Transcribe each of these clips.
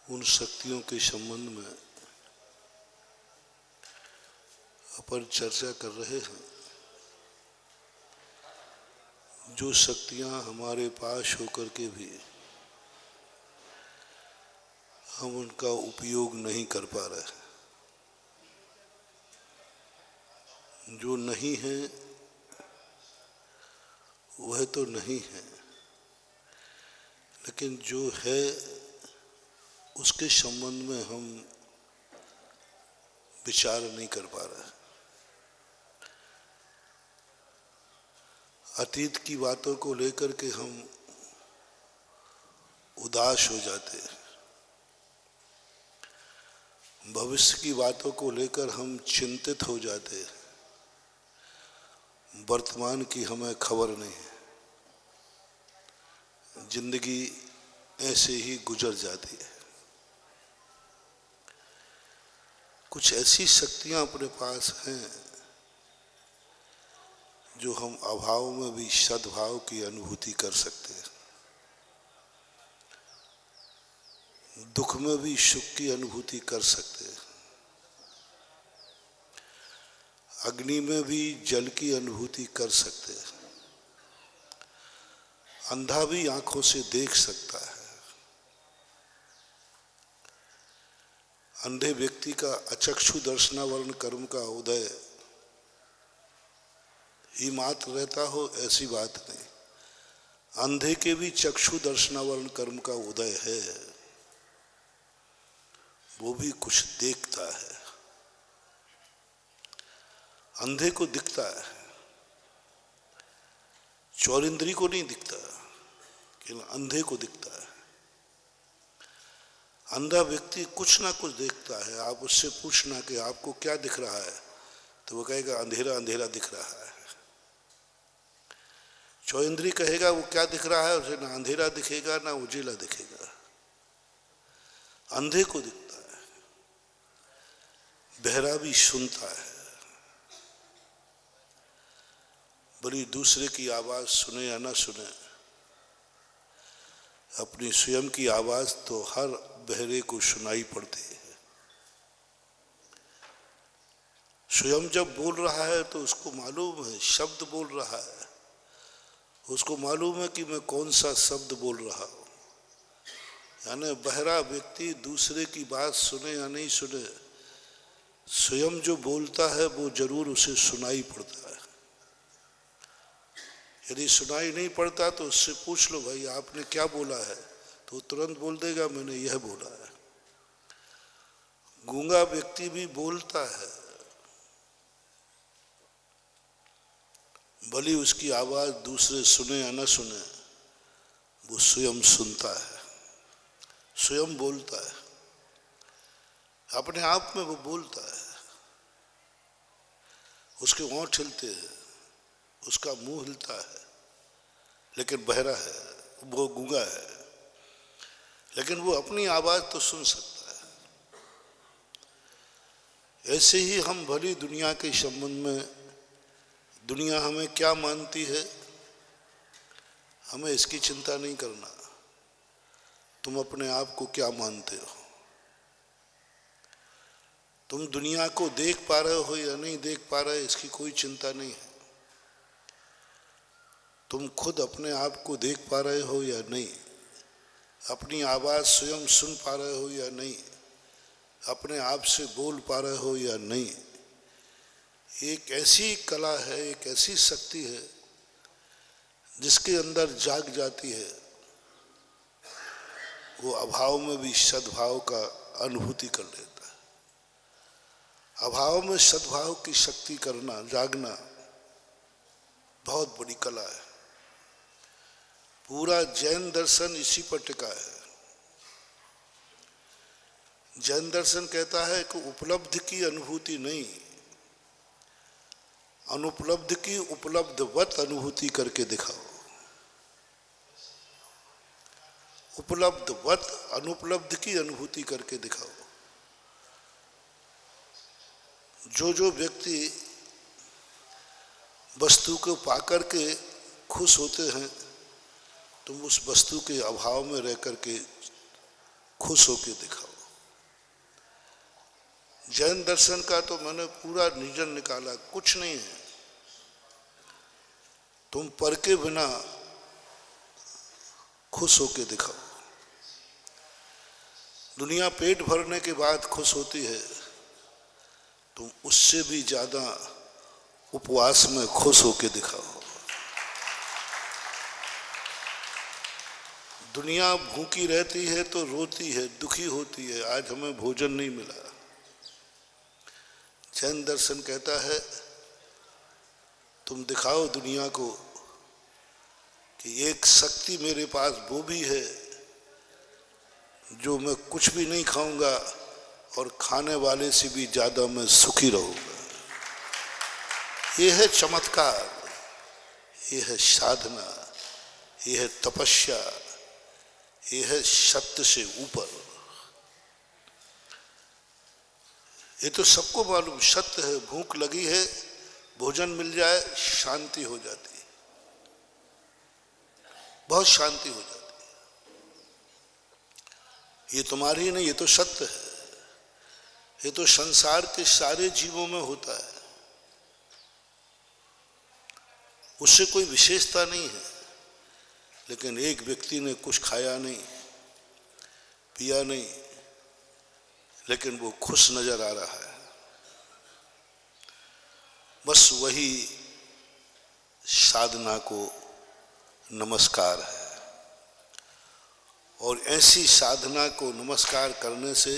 उन शक्तियों के संबंध में अपन चर्चा कर रहे हैं जो शक्तियां हमारे पास होकर के भी हम उनका उपयोग नहीं कर पा रहे हैं। जो नहीं है वह तो नहीं है, लेकिन जो है उसके संबंध में हम विचार नहीं कर पा रहे। अतीत की बातों को लेकर के हम उदास हो जाते हैं, भविष्य की बातों को लेकर हम चिंतित हो जाते हैं, वर्तमान की हमें खबर नहीं है, जिंदगी ऐसे ही गुजर जाती है। कुछ ऐसी शक्तियां अपने पास हैं जो हम अभाव में भी सद्भाव की अनुभूति कर सकते हैं, दुख में भी सुख की अनुभूति कर सकते हैं, अग्नि में भी जल की अनुभूति कर सकते हैं, अंधा भी आंखों से देख सकता है। अंधे व्यक्ति का अचक्षु दर्शनावरण कर्म का उदय ही मात्र रहता हो ऐसी बात नहीं, अंधे के भी चक्षु दर्शनावरण कर्म का उदय है, वो भी कुछ देखता है। अंधे को दिखता है, चौरिंद्री को नहीं दिखता, केवल अंधे को दिखता है। अंधा व्यक्ति कुछ ना कुछ देखता है, आप उससे पूछना कि आपको क्या दिख रहा है तो वो कहेगा अंधेरा अंधेरा दिख रहा है। चौरिंद्री कहेगा वो क्या दिख रहा है, उसे ना अंधेरा दिखेगा ना उजेला दिखेगा। अंधे को दिखता है, बहरा भी सुनता है, बड़ी दूसरे की आवाज सुने या ना सुने, अपनी स्वयं की आवाज तो हर बहरे को सुनाई पड़ती है। स्वयं जब बोल रहा है तो उसको मालूम है शब्द बोल रहा है, उसको मालूम है कि मैं कौन सा शब्द बोल रहा हूं। यानी बहरा व्यक्ति दूसरे की बात सुने या नहीं सुने, स्वयं जो बोलता है वो जरूर उसे सुनाई पड़ता है। यदि सुनाई नहीं पड़ता तो उससे पूछ लो भाई आपने क्या बोला है, तो तुरंत बोल देगा मैंने यह बोला है। गूंगा व्यक्ति भी बोलता है, भली उसकी आवाज दूसरे सुने या न सुने, वो स्वयं सुनता है, स्वयं बोलता है, अपने आप में वो बोलता है। उसके होंठ हिलते हैं, उसका मुंह हिलता है, लेकिन बहरा है, वो गूंगा है, लेकिन वो अपनी आवाज तो सुन सकता है। ऐसे ही हम भली दुनिया के संबंध में, दुनिया हमें क्या मानती है हमें इसकी चिंता नहीं करना। तुम अपने आप को क्या मानते हो? तुम दुनिया को देख पा रहे हो या नहीं देख पा रहे इसकी कोई चिंता नहीं है। तुम खुद अपने आप को देख पा रहे हो या नहीं, अपनी आवाज स्वयं सुन पा रहे हो या नहीं, अपने आप से बोल पा रहे हो या नहीं, एक ऐसी कला है, एक ऐसी शक्ति है जिसके अंदर जाग जाती है, वो अभाव में भी सद्भाव का अनुभूति कर लेता है। अभाव में सद्भाव की शक्ति करना, जागना बहुत बड़ी कला है। पूरा जैन दर्शन इसी पर टिका है। जैन दर्शन कहता है कि उपलब्धि की अनुभूति नहीं, अनुपलब्ध की उपलब्धवत अनुभूति करके दिखाओ। उपलब्धवत अनुपलब्ध की अनुभूति करके दिखाओ। जो व्यक्ति वस्तु को पाकर के खुश होते हैं, तुम उस वस्तु के अभाव में रह करके खुश होके दिखाओ। जैन दर्शन का तो मैंने पूरा निजन निकाला, कुछ नहीं है। तुम पर के बिना खुश होके दिखाओ। दुनिया पेट भरने के बाद खुश होती है, तुम उससे भी ज्यादा उपवास में खुश होके दिखाओ। दुनिया भूखी रहती है तो रोती है, दुखी होती है, आज हमें भोजन नहीं मिला। जैन दर्शन कहता है तुम दिखाओ दुनिया को कि एक शक्ति मेरे पास वो भी है जो मैं कुछ भी नहीं खाऊंगा और खाने वाले से भी ज्यादा मैं सुखी रहूंगा। ये है चमत्कार, ये है साधना, ये है तपस्या, ये है सत्य से ऊपर। ये तो सबको मालूम सत्य है। भूख लगी है, भोजन मिल जाए, शांति हो जाती है, बहुत शांति हो जाती है। ये तुम्हारी नहीं, ये तो सत्य है। ये तो संसार के सारे जीवों में होता है, उससे कोई विशेषता नहीं है। लेकिन एक व्यक्ति ने कुछ खाया नहीं, पिया नहीं, लेकिन वो खुश नजर आ रहा है। बस वही साधना को नमस्कार है। और ऐसी साधना को नमस्कार करने से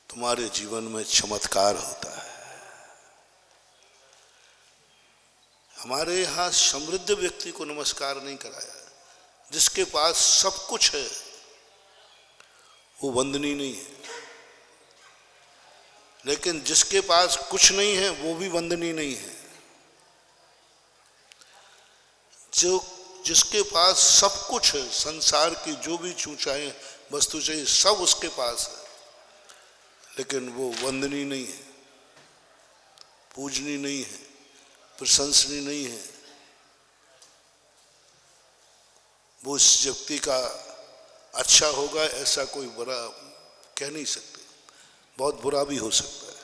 तुम्हारे जीवन में चमत्कार होता है। हमारे यहाँ समृद्ध व्यक्ति को नमस्कार नहीं कराया। जिसके पास सब कुछ है वो वंदनीय नहीं है, लेकिन जिसके पास कुछ नहीं है वो भी वंदनीय नहीं है। जो जिसके पास सब कुछ है, संसार की जो भी चूचाएं वस्तु चाहिए सब उसके पास है, लेकिन वो वंदनीय नहीं है, पूजनीय नहीं है, प्रशंसनीय नहीं है। वो उस व्यक्ति का अच्छा होगा ऐसा कोई बुरा कह नहीं सकते, बहुत बुरा भी हो सकता है।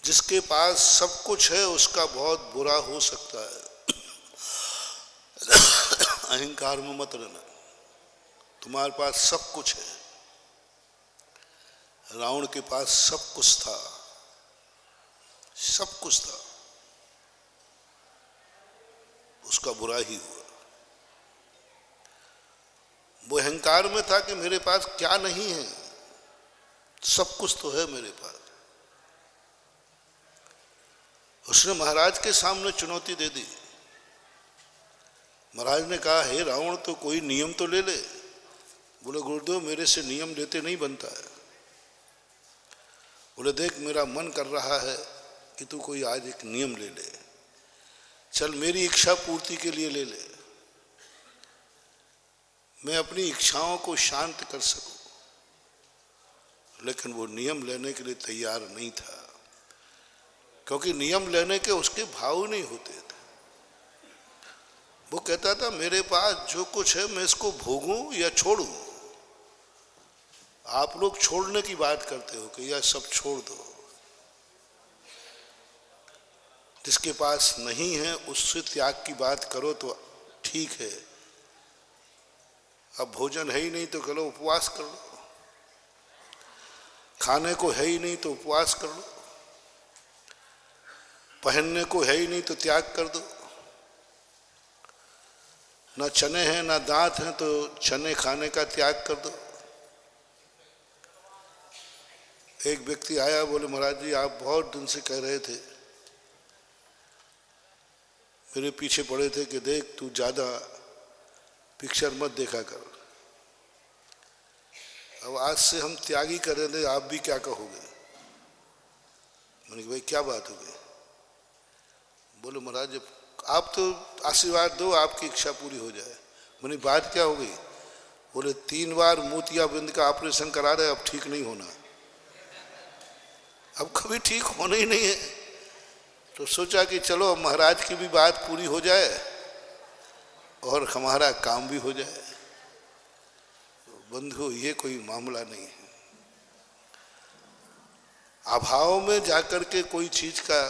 जिसके पास सब कुछ है उसका बहुत बुरा हो सकता है। अहंकार में मत रहना। तुम्हारे पास सब कुछ है। रावण के पास सब कुछ था, सब कुछ था, उसका बुरा ही हुआ। वो अहंकार में था कि मेरे पास क्या नहीं है, सब कुछ तो है मेरे पास। उसने महाराज के सामने चुनौती दे दी। महाराज ने कहा, हे रावण, तो कोई नियम तो ले ले। बोले, गुरुदेव मेरे से नियम लेते नहीं बनता है। बोले, देख मेरा मन कर रहा है कि तू कोई आज एक नियम ले ले, चल मेरी इच्छा पूर्ति के लिए ले ले, मैं अपनी इच्छाओं को शांत कर सकूं। लेकिन वो नियम लेने के लिए तैयार नहीं था, क्योंकि नियम लेने के उसके भाव नहीं होते थे। वो कहता था मेरे पास जो कुछ है मैं इसको भोगूं या छोड़ूं। आप लोग छोड़ने की बात करते हो कि यह सब छोड़ दो। जिसके पास नहीं है उससे त्याग की बात करो तो ठीक है। अब भोजन है ही नहीं तो चलो उपवास कर लो, खाने को है ही नहीं तो उपवास कर लो, पहनने को है ही नहीं तो त्याग कर दो। ना चने हैं ना दांत हैं तो चने खाने का त्याग कर दो। एक व्यक्ति आया, बोले महाराज जी आप बहुत दिन से कह रहे थे, मेरे पीछे पड़े थे कि देख तू ज्यादा पिक्चर मत देखा कर। अब आज से हम त्यागी कर रहे थे, आप भी क्या कहोगे? मैंने कहा भाई क्या बात हो गई? बोले महाराज आप तो आशीर्वाद दो आपकी इच्छा पूरी हो जाए। मैंने बात क्या हो गई? बोले 3 बार मोतियाबिंद का ऑपरेशन करा रहे, अब ठीक नहीं होना। अब कभी ठीक होना ही नहीं है, तो सोचा कि चलो महाराज की भी बात पूरी हो जाए और हमारा काम भी हो जाए। बंधु ये कोई मामला नहीं है। अभाव में जाकर के कोई चीज का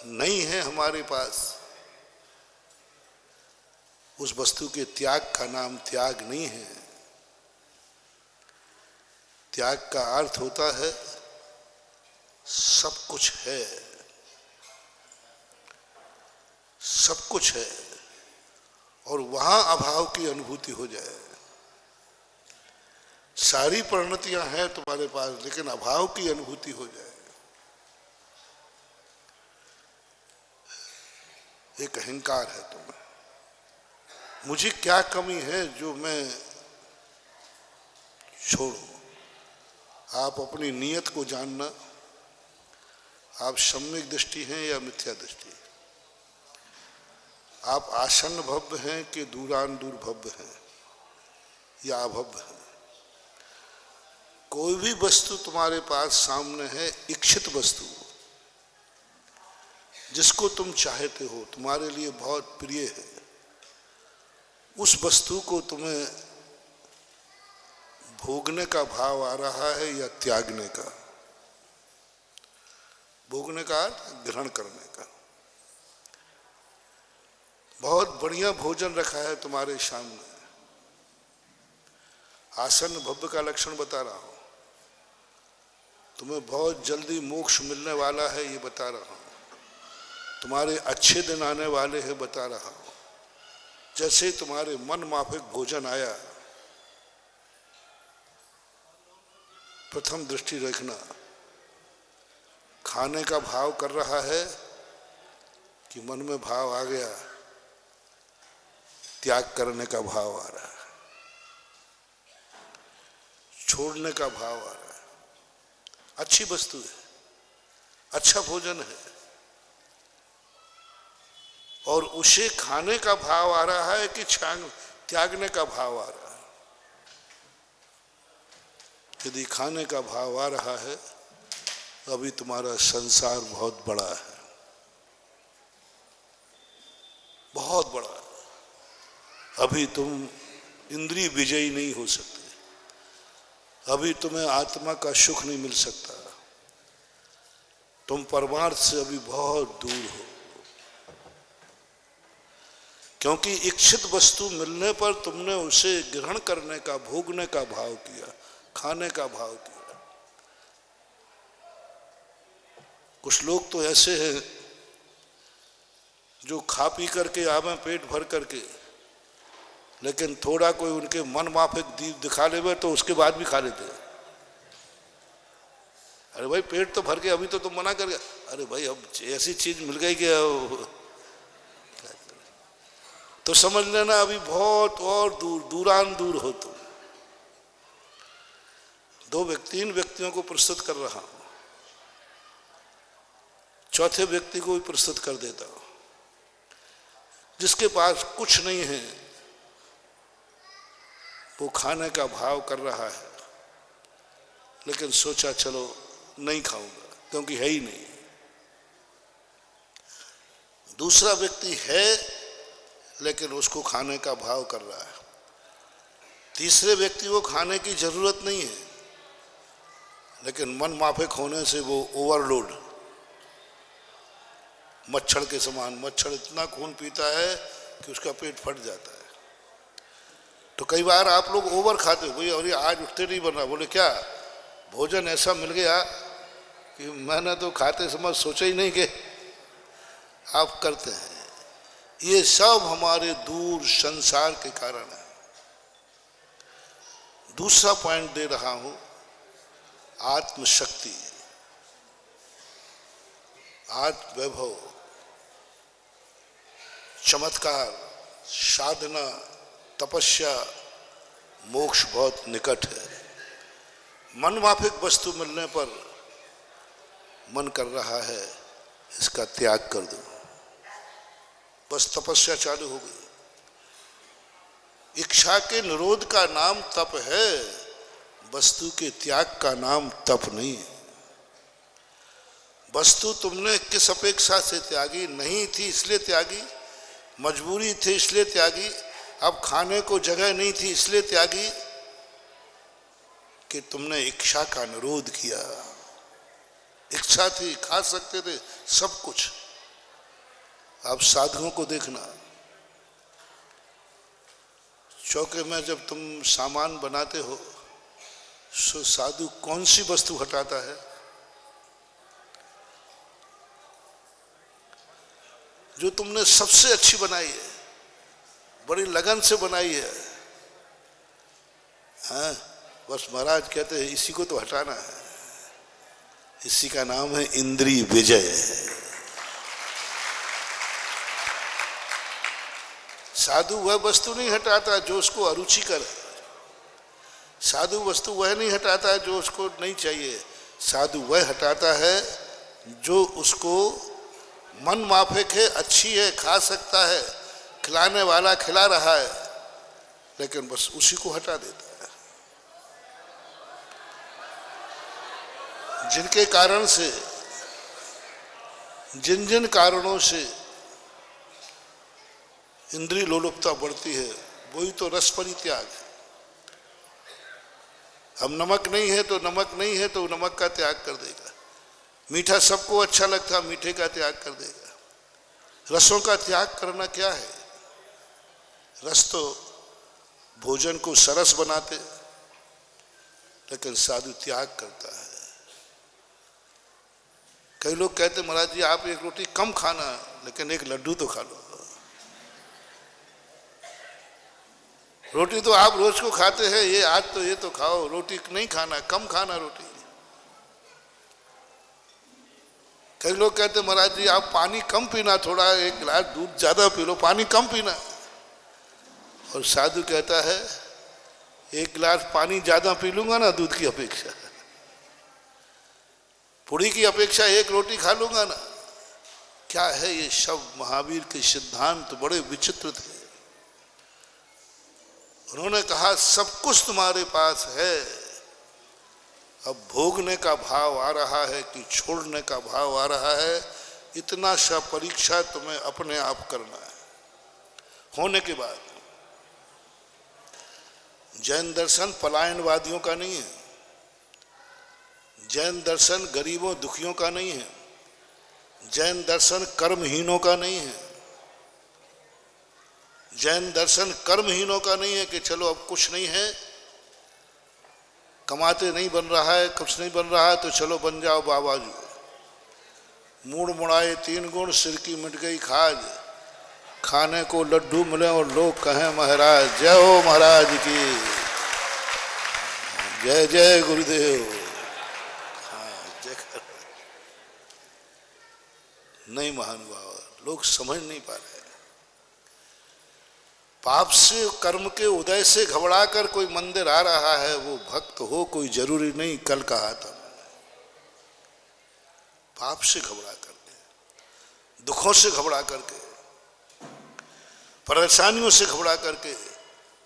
नहीं है हमारे पास, उस वस्तु के त्याग का नाम त्याग नहीं है। त्याग का अर्थ होता है सब कुछ है, सब कुछ है और वहां अभाव की अनुभूति हो जाए। सारी परिणतियां हैं तुम्हारे पास लेकिन अभाव की अनुभूति हो जाए। एक अहंकार है तुम्हें, मुझे क्या कमी है जो मैं छोड़ूं। आप अपनी नीयत को जानना, आप सम्यक दृष्टि हैं या मिथ्या दृष्टि, आप आसन्न भव्य हैं कि दूरान दूर भव्य हैं या अभव्य हैं। कोई भी वस्तु तुम्हारे पास सामने है, इच्छित वस्तु जिसको तुम चाहते हो, तुम्हारे लिए बहुत प्रिय है, उस वस्तु को तुम्हें भोगने का भाव आ रहा है या त्यागने का। भोगने का ग्रहण करने का। बहुत बढ़िया भोजन रखा है तुम्हारे सामने, आसन्न भव्य का लक्षण बता रहा हूं, तुम्हें बहुत जल्दी मोक्ष मिलने वाला है ये बता रहा हूं, तुम्हारे अच्छे दिन आने वाले हैं बता रहा हूं। जैसे तुम्हारे मन माफिक भोजन आया, प्रथम दृष्टि रखना, खाने का भाव कर रहा है कि मन में भाव आ गया त्याग करने का भाव आ रहा है, छोड़ने का भाव आ रहा है। अच्छी वस्तु है, अच्छा भोजन है और उसे खाने का भाव आ रहा है कि त्यागने का भाव आ रहा है। यदि खाने का भाव आ रहा है अभी तुम्हारा संसार बहुत बड़ा है, बहुत बड़ा है। अभी तुम इंद्रिय विजयी नहीं हो सकते, अभी तुम्हें आत्मा का सुख नहीं मिल सकता, तुम परमार्थ से अभी बहुत दूर हो। क्योंकि इच्छित वस्तु मिलने पर तुमने उसे ग्रहण करने का, भोगने का भाव किया, खाने का भाव किया। कुछ लोग तो ऐसे हैं जो खा पी करके आवे पेट भर करके, लेकिन थोड़ा कोई उनके मन माफिक दिखा लेवे तो उसके बाद भी खा लेते हैं। अरे भाई पेट तो भर के, अभी तो तुम मना कर गया, अरे भाई अब ऐसी चीज मिल गई कि तो समझ लेना अभी बहुत और दूरान दूर हो तुम। तीन व्यक्तियों को प्रस्तुत कर रहा हूं, चौथे व्यक्ति को भी प्रस्तुत कर देता हूं, जिसके पास कुछ नहीं है, वो खाने का भाव कर रहा है लेकिन सोचा चलो नहीं खाऊंगा क्योंकि है ही नहीं। दूसरा व्यक्ति है लेकिन उसको खाने का भाव कर रहा है। तीसरे व्यक्ति को खाने की जरूरत नहीं है लेकिन मन माफिक होने से वो ओवरलोड, मच्छर के समान, मच्छर इतना खून पीता है कि उसका पेट फट जाता है। तो कई बार आप लोग ओवर खाते हो, भाई और ये आज उठते नहीं बन रहा, बोले क्या भोजन ऐसा मिल गया कि मैंने तो खाते समय सोचा ही नहीं कि आप करते हैं। ये सब हमारे दूर संसार के कारण है। दूसरा पॉइंट दे रहा हूं, आत्मशक्ति, आत्म वैभव, चमत्कार, साधना, तपस्या, मोक्ष बहुत निकट है। मन माफिक वस्तु मिलने पर मन कर रहा है इसका त्याग कर दो, बस तपस्या चालू हो गई। इच्छा के निरोध का नाम तप है, वस्तु के त्याग का नाम तप नहीं है। वस्तु तुमने किस अपेक्षा से त्यागी? नहीं थी इसलिए त्यागी, मजबूरी थी इसलिए त्यागी, अब खाने को जगह नहीं थी इसलिए त्यागी, कि तुमने इच्छा का निरोध किया। इच्छा थी, खा सकते थे सब कुछ। आप साधुओं को देखना, चौके में जब तुम सामान बनाते हो, सो साधु कौन सी वस्तु हटाता है? जो तुमने सबसे अच्छी बनाई है, बड़ी लगन से बनाई है। हाँ, बस महाराज कहते हैं इसी को तो हटाना है। इसी का नाम है इंद्रिय विजय। साधु वह वस्तु नहीं हटाता जो उसको अरुचिकर है। साधु वस्तु वह नहीं हटाता जो उसको नहीं चाहिए। साधु वह हटाता है जो उसको मन माफिक है, अच्छी है, खा सकता है, खिलाने वाला खिला रहा है, लेकिन बस उसी को हटा देता है। जिनके कारण से, जिन जिन कारणों से इंद्रिय लोलुपता बढ़ती है, वही तो रस परित्याग है। अब नमक नहीं है तो नमक नहीं है तो नमक का त्याग कर देगा। मीठा सबको अच्छा लगता, मीठे का त्याग कर देगा। रसों का त्याग करना क्या है? रस तो भोजन को सरस बनाते, लेकिन साधु त्याग करता है। कई लोग कहते महाराज जी आप एक रोटी कम खाना, लेकिन एक लड्डू तो खा लो। रोटी तो आप रोज को खाते हैं, ये आज तो ये तो खाओ, रोटी नहीं खाना, कम खाना रोटी। कई लोग कहते महाराज जी आप पानी कम पीना, थोड़ा एक गिलास दूध ज्यादा पी लो, पानी कम पीना। और साधु कहता है एक गिलास पानी ज्यादा पी लूंगा ना दूध की अपेक्षा, पूरी की अपेक्षा एक रोटी खा लूंगा ना। क्या है ये शब्द? महावीर के सिद्धांत तो बड़े विचित्र थे। उन्होंने कहा सब कुछ तुम्हारे पास है, अब भोगने का भाव आ रहा है कि छोड़ने का भाव आ रहा है, इतना सा परीक्षा तुम्हें अपने आप करना है। होने के बाद जैन दर्शन पलायनवादियों का नहीं है, जैन दर्शन गरीबों दुखियों का नहीं है, जैन दर्शन कर्महीनों का नहीं है, जैन दर्शन कर्महीनों का नहीं है कि चलो अब कुछ नहीं है, कमाते नहीं बन रहा है, कुछ नहीं बन रहा है तो चलो बन जाओ बाबा जी। मूड मुड़ाए तीन गुण, सिर की मिट गई खाज, खाने को लड्डू मिले और लोग कहें महाराज। जय हो महाराज की, जय जय गुरुदेव। हाँ, जय कर। नहीं महानुभाव, लोग समझ नहीं पा रहे। पाप से कर्म के उदय से घबरा कर कोई मंदिर आ रहा है, वो भक्त हो कोई जरूरी नहीं। कल कहा था पाप से घबरा करके, दुखों से घबरा करके, परेशानियों से घबरा करके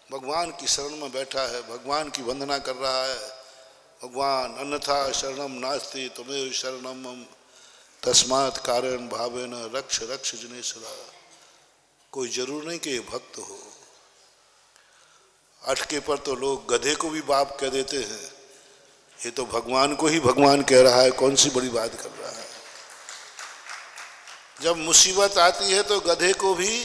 भगवान की शरण में बैठा है, भगवान की वंदना कर रहा है। भगवान अन्यथा शरणम नास्ति त्वमेव शरणम मम तस्मात् कारण भावेन रक्ष रक्ष जनेश्वरा। कोई जरूर नहीं कि ये भक्त हो। अटके पर तो लोग गधे को भी बाप कह देते हैं, ये तो भगवान को ही भगवान कह रहा है, कौन सी बड़ी बात कर रहा है। जब मुसीबत आती है तो गधे को भी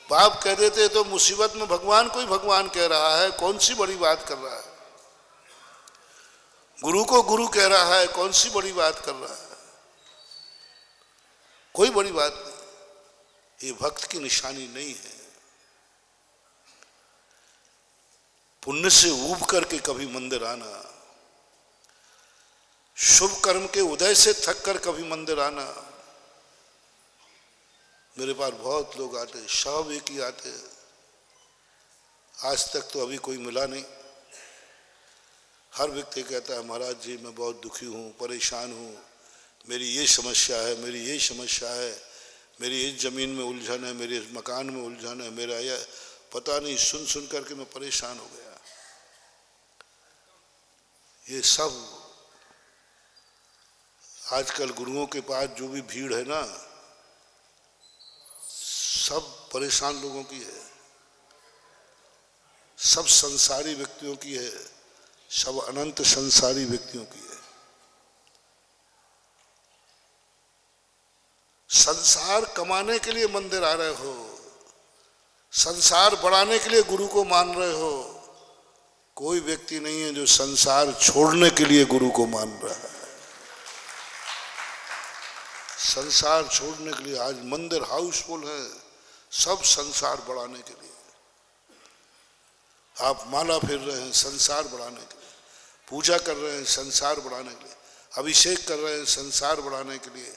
बाप कह देते हैं, तो मुसीबत में भगवान को ही भगवान कह रहा है, कौन सी बड़ी बात कर रहा है। गुरु को गुरु कह रहा है, कौन सी बड़ी बात कर रहा है। कोई बड़ी बात नहीं, ये भक्त की निशानी नहीं है। पुण्य से ऊब करके कभी मंदिर आना, शुभ कर्म के उदय से थक कर कभी मंदिर आना। मेरे पास बहुत लोग आते, सब एक ही आते, आज तक तो अभी कोई मिला नहीं। हर व्यक्ति कहता है महाराज जी मैं बहुत दुखी हूँ, परेशान हूँ, मेरी ये समस्या है, मेरी ये समस्या है, मेरी इस जमीन में उलझन है, मेरे इस मकान में उलझन है, मेरा यह पता नहीं, सुन सुन करके मैं परेशान हो गया। ये सब आजकल गुरुओं के पास जो भी भीड़ है ना, सब परेशान लोगों की है, सब संसारी व्यक्तियों की है, सब अनंत संसारी व्यक्तियों की है। संसार कमाने के लिए मंदिर आ रहे हो, संसार बढ़ाने के लिए गुरु को मान रहे हो, कोई व्यक्ति नहीं है जो संसार छोड़ने के लिए गुरु को मान रहा है। संसार छोड़ने के लिए आज मंदिर हाउसफुल है, सब संसार बढ़ाने के लिए। आप माला फेर रहे हैं संसार बढ़ाने के लिए, पूजा कर रहे हैं संसार बढ़ाने के लिए, अभिषेक कर रहे हैं संसार बढ़ाने के लिए,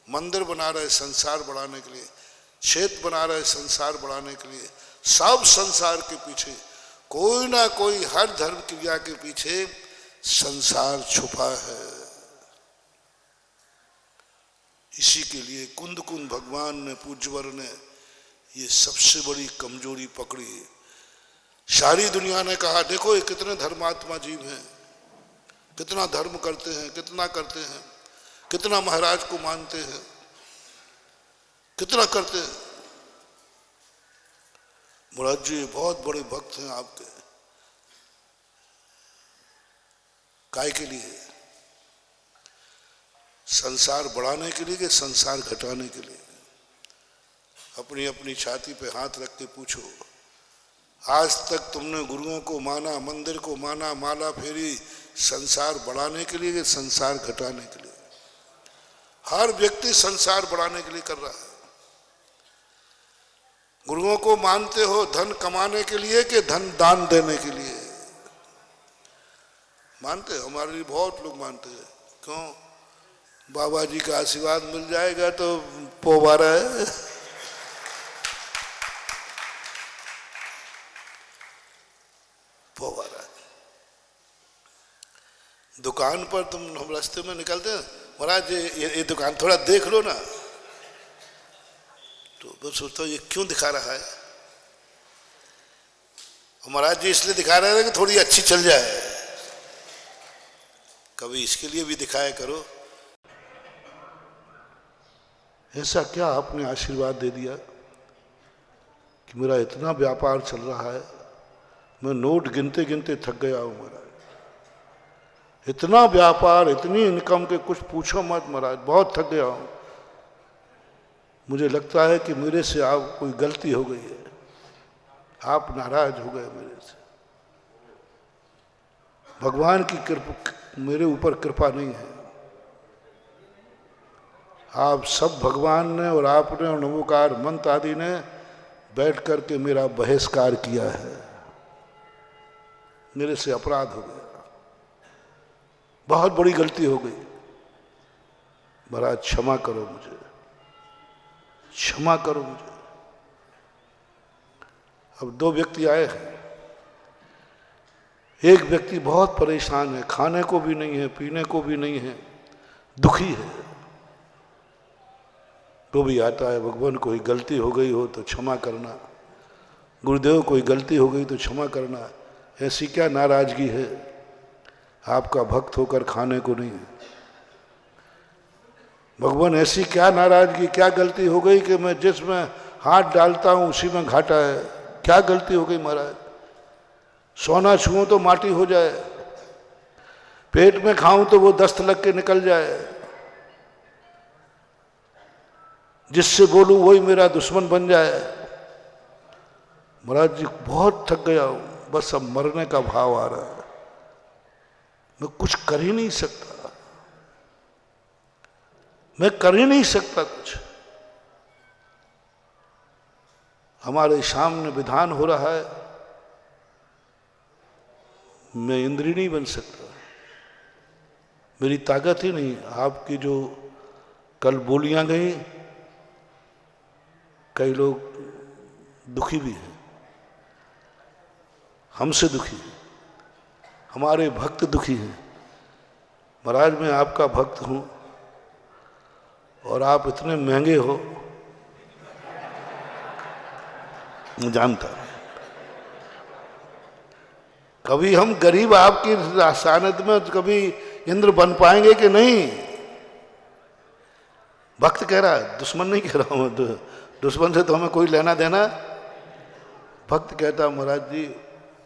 मंदिर बना रहे हैं संसार बढ़ाने के लिए, क्षेत्र बना रहे हैं संसार बढ़ाने के लिए। सब संसार के पीछे कोई ना कोई, हर धर्म क्रिया के पीछे संसार छुपा है। इसी के लिए कुंद कुंद भगवान ने, पूज्यवर ने ये सबसे बड़ी कमजोरी पकड़ी। सारी दुनिया ने कहा देखो ये कितने धर्मात्मा जीव हैं, कितना धर्म करते हैं, कितना करते हैं, कितना महाराज को मानते हैं, कितना करते हैं। महाराज जी बहुत बड़े भक्त हैं आपके। काय के लिए? संसार बढ़ाने के लिए कि संसार घटाने के लिए? अपनी अपनी छाती पे हाथ रख के पूछो, आज तक तुमने गुरुओं को माना, मंदिर को माना, माला फेरी संसार बढ़ाने के लिए कि संसार घटाने के लिए? हर व्यक्ति संसार बढ़ाने के लिए कर रहा है। गुरुओं को मानते हो धन कमाने के लिए कि धन दान देने के लिए? मानते हो? हमारे लिए बहुत लोग मानते हैं। क्यों? बाबा जी का आशीर्वाद मिल जाएगा तो पोबारा है। पोबारा। दुकान पर तुम, हम रास्ते में निकलते हैं, महाराज ये दुकान थोड़ा देख लो ना, तो मैं सोचता हूँ ये क्यों दिखा रहा है? महाराज जी इसलिए दिखा रहे हैं कि थोड़ी अच्छी चल जाए। कभी इसके लिए भी दिखाया करो। ऐसा क्या आपने आशीर्वाद दे दिया कि मेरा इतना व्यापार चल रहा है, मैं नोट गिनते गिनते थक गया हूं महाराज। इतना व्यापार, इतनी इनकम के कुछ पूछो मत महाराज, बहुत थक गया हूं। मुझे लगता है कि मेरे से आप कोई गलती हो गई है, आप नाराज हो गए मेरे से। भगवान की कृपा मेरे ऊपर कृपा नहीं है। आप सब भगवान ने और आपने और नमोकार मंत्र आदि ने बैठ करके मेरा बहिष्कार किया है। मेरे से अपराध हो गया, बहुत बड़ी गलती हो गई। महाराज क्षमा करो मुझे, क्षमा करो मुझे। अब दो व्यक्ति आए हैं। एक व्यक्ति बहुत परेशान है, खाने को भी नहीं है, पीने को भी नहीं है, दुखी है। तो भी आता है, भगवान कोई गलती हो गई हो तो क्षमा करना, गुरुदेव कोई गलती हो गई तो क्षमा करना। ऐसी क्या नाराजगी है? आपका भक्त होकर खाने को नहीं है। भगवान ऐसी क्या नाराजगी, क्या गलती हो गई कि मैं जिसमें हाथ डालता हूं उसी में घाटा है? क्या गलती हो गई महाराज? सोना छुओं तो माटी हो जाए, पेट में खाऊं तो वो दस्त लग के निकल जाए, जिससे बोलूं वही मेरा दुश्मन बन जाए। महाराज जी बहुत थक गया हूं, बस अब मरने का भाव आ रहा है, मैं कुछ कर ही नहीं सकता, मैं कर ही नहीं सकता कुछ। हमारे सामने विधान हो रहा है, मैं इंद्री नहीं बन सकता, मेरी ताकत ही नहीं। आपकी जो कल बोलियां गई, कई लोग दुखी भी हैं, हमसे दुखी हैं, हमारे भक्त दुखी हैं। महाराज मैं आपका भक्त हूं और आप इतने महंगे हो, मैं जानता हूं। कभी हम गरीब आपकी सानिध्य में कभी इंद्र बन पाएंगे कि नहीं? भक्त कह रहा है, दुश्मन नहीं कह रहा हूं, दुश्मन से तो हमें कोई लेना देना। भक्त कहता महाराज जी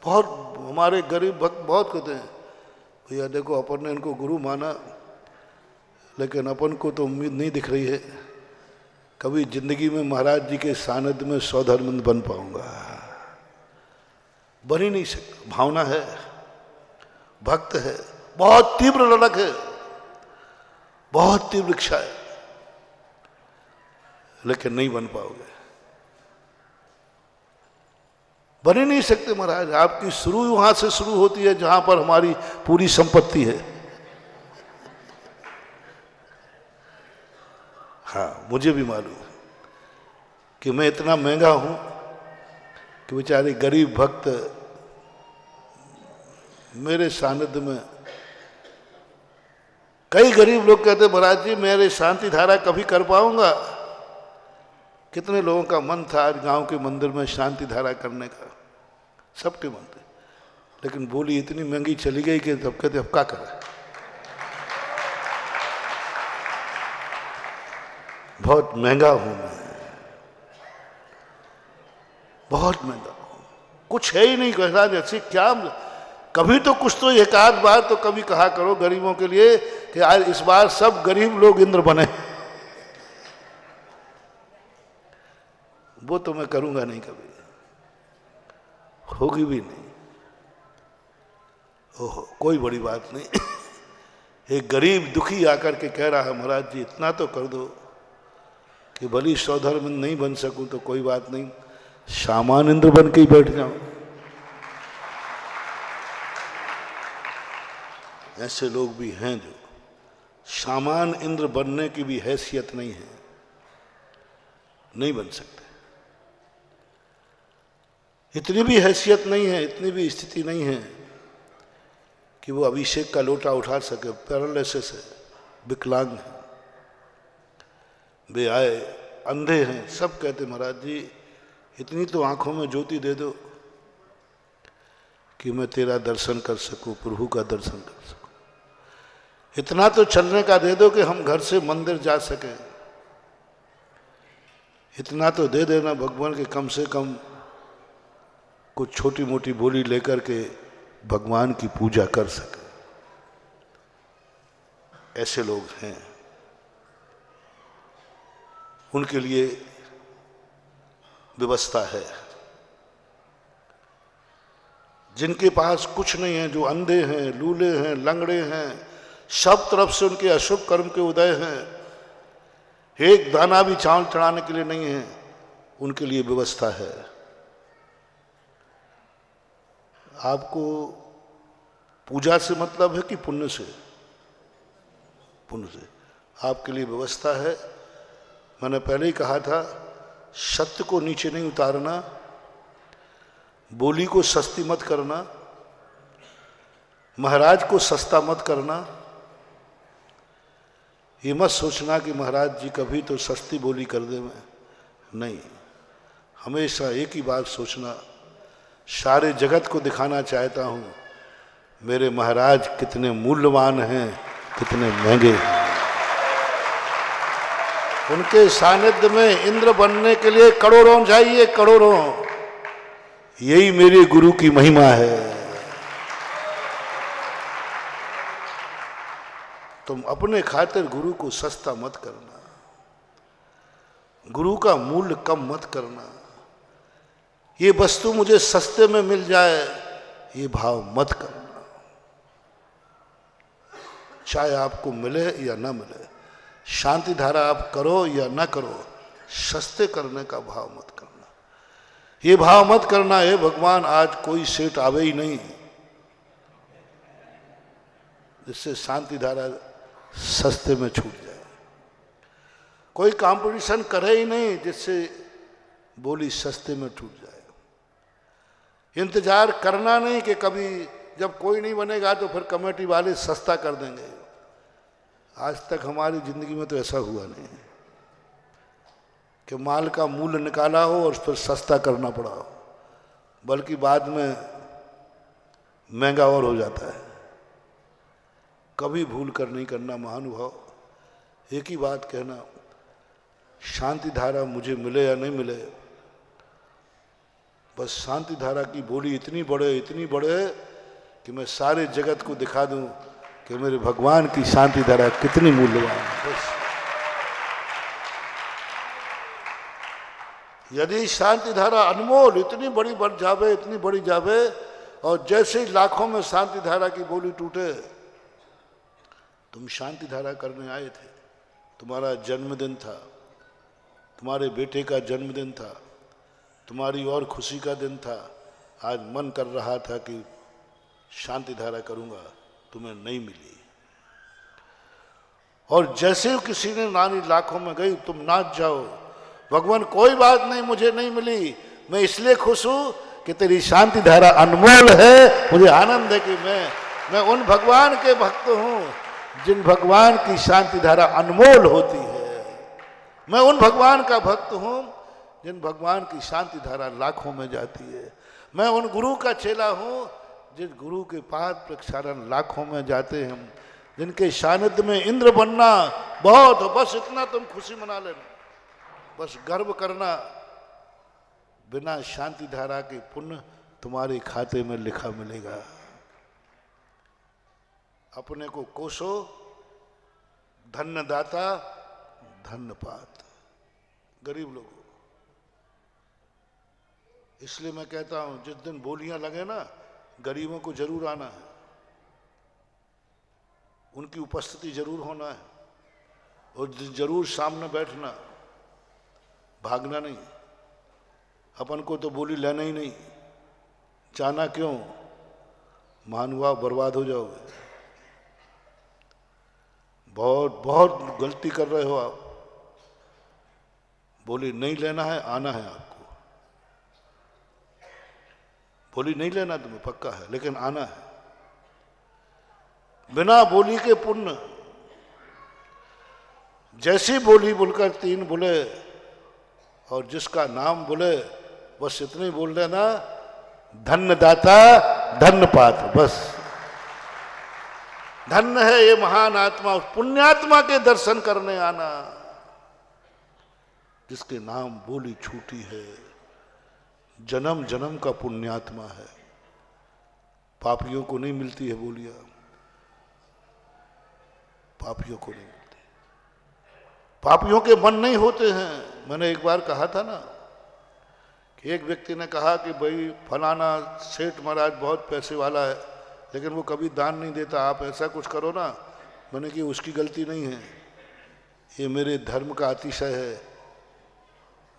बहुत, हमारे गरीब भक्त बहुत कहते हैं भैया देखो अपन ने इनको गुरु माना, लेकिन अपन को तो उम्मीद नहीं दिख रही है कभी जिंदगी में महाराज जी के सानिध्य में सौधर्मंद बन पाऊंगा। बन ही नहीं सकता। भावना है, भक्त है, बहुत तीव्र लड़क है, बहुत तीव्र इच्छा है, लेकिन नहीं बन पाओगे, बन ही नहीं सकते महाराज। आपकी शुरू वहां से शुरू होती है जहां पर हमारी पूरी संपत्ति है। हाँ, मुझे भी मालूम है कि मैं इतना महंगा हूं कि बेचारे गरीब भक्त मेरे सानिध्य में, कई गरीब लोग कहते महाराज जी मेरे शांति धारा कभी कर पाऊंगा। कितने लोगों का मन था आज गांव के मंदिर में शांति धारा करने का, सबके मन थे, लेकिन बोली इतनी महंगी चली गई कि तब कहते अब क्या करें। बहुत महंगा हूं मैं, बहुत महंगा हूं, कुछ है ही नहीं कहना जैसे क्या। कभी तो कुछ तो एक आध बार तो कभी कहा करो गरीबों के लिए कि आज इस बार सब गरीब लोग इंद्र बने। वो तो मैं करूंगा नहीं, कभी होगी भी नहीं। ओहो, कोई बड़ी बात नहीं। एक गरीब दुखी आकर के कह रहा है महाराज जी इतना तो कर दो कि भली सौधर्म नहीं बन सकूं तो कोई बात नहीं, सामान इंद्र बन के ही बैठ जाऊं। ऐसे लोग भी हैं जो सामान इंद्र बनने की भी हैसियत नहीं है, नहीं बन सकते। इतनी भी हैसियत नहीं है, इतनी भी स्थिति नहीं है कि वो अभिषेक का लोटा उठा सके। पैरालिसिस है, विकलांग है, वे आए, अंधे हैं, सब कहते महाराज जी इतनी तो आंखों में ज्योति दे दो कि मैं तेरा दर्शन कर सकूं, प्रभु का दर्शन कर सकूं। इतना तो चलने का दे दो कि हम घर से मंदिर जा सकें। इतना तो दे देना भगवान के कम से कम कुछ छोटी मोटी बोली लेकर के भगवान की पूजा कर सके। ऐसे लोग हैं, उनके लिए व्यवस्था है। जिनके पास कुछ नहीं है, जो अंधे हैं, लूले हैं, लंगड़े हैं, सब तरफ से उनके अशुभ कर्म के उदय हैं, एक दाना भी चावल चढ़ाने के लिए नहीं है, उनके लिए व्यवस्था है। आपको पूजा से मतलब है कि पुण्य से? पुण्य से। आपके लिए व्यवस्था है। मैंने पहले ही कहा था, सत्य को नीचे नहीं उतारना, बोली को सस्ती मत करना, महाराज को सस्ता मत करना। ये मत सोचना कि महाराज जी कभी तो सस्ती बोली कर दे। मैं नहीं, हमेशा एक ही बात सोचना, सारे जगत को दिखाना चाहता हूँ मेरे महाराज कितने मूल्यवान हैं, कितने महंगे हैं। उनके सानिध्य में इंद्र बनने के लिए करोड़ों जाइए, करोड़ों। यही मेरे गुरु की महिमा है। तुम अपने खातिर गुरु को सस्ता मत करना, गुरु का मूल्य कम मत करना। ये वस्तु मुझे सस्ते में मिल जाए, ये भाव मत करना। चाहे आपको मिले या ना मिले, शांति धारा आप करो या ना करो, सस्ते करने का भाव मत करना। ये भाव मत करना है भगवान आज कोई सेठ आवे ही नहीं जिससे शांति धारा सस्ते में छूट जाए, कोई कंपटीशन करे ही नहीं जिससे बोली सस्ते में छूट जाए। इंतजार करना नहीं कि कभी जब कोई नहीं बनेगा तो फिर कमेटी वाले सस्ता कर देंगे। आज तक हमारी जिंदगी में तो ऐसा हुआ नहीं कि माल का मूल्य निकाला हो और फिर सस्ता करना पड़ा हो, बल्कि बाद में महंगा और हो जाता है। कभी भूल कर नहीं करना महानुभाव। एक ही बात कहना, शांति धारा मुझे मिले या नहीं मिले, बस शांति धारा की बोली इतनी बढ़े कि मैं सारे जगत को दिखा दूं कि मेरे भगवान की शांति धारा कितनी मूल्यवान है। बस यदि शांति धारा अनमोल इतनी बड़ी बढ़ जावे, इतनी बड़ी जावे, और जैसे ही लाखों में शांति धारा की बोली टूटे, तुम शांति धारा करने आए थे, तुम्हारा जन्मदिन था, तुम्हारे बेटे का जन्मदिन था, तुम्हारी और खुशी का दिन था, आज मन कर रहा था कि शांति धारा करूंगा, तुम्हें नहीं मिली। और जैसे किसी ने नानी लाखों में गई, तुम नाच जाओ, भगवान कोई बात नहीं, मुझे नहीं मिली, मैं इसलिए खुश हूं कि तेरी शांति धारा अनमोल है, मुझे आनंद है कि मैं उन भगवान के भक्त हूं जिन भगवान की शांति धारा अनमोल होती है। मैं उन भगवान का भक्त हूं जिन भगवान की शांति धारा लाखों में जाती है। मैं उन गुरु का चेला हूं जिन गुरु के पाद प्रक्षालन लाखों में जाते हैं, जिनके सानिध्य में इंद्र बनना बहुत हो, बस इतना तुम खुशी मना लेना, बस गर्व करना, बिना शांति धारा के पुण्य तुम्हारे खाते में लिखा मिलेगा। अपने को कोसो, धन्य दाता धन्य पात। गरीब लोगों, इसलिए मैं कहता हूं जिस दिन बोलियां लगे ना, गरीबों को जरूर आना है, उनकी उपस्थिति जरूर होना है, और जरूर सामने बैठना, भागना नहीं। अपन को तो बोली लेना ही नहीं, जाना क्यों, महानुभाव बर्बाद हो जाओगे। बहुत बहुत गलती कर रहे हो आप। बोली नहीं लेना है, आना है आपको। बोली नहीं लेना तुम्हें पक्का है, लेकिन आना है। बिना बोली के पुण्य, जैसी बोली बोलकर तीन बोले और जिसका नाम बोले, बस इतने बोल देना, धन्य दाता धन्य पात। बस धन्य है ये महान आत्मा, पुण्यात्मा के दर्शन करने आना, जिसके नाम बोली छूटी है, जन्म जन्म का पुण्यात्मा है। पापियों को नहीं मिलती है बोलियां, पापियों को नहीं मिलती, पापियों के मन नहीं होते हैं। मैंने एक बार कहा था ना कि एक व्यक्ति ने कहा कि भाई फलाना सेठ महाराज बहुत पैसे वाला है, लेकिन वो कभी दान नहीं देता, आप ऐसा कुछ करो ना। मैंने कि उसकी गलती नहीं है, ये मेरे धर्म का अतिशय है।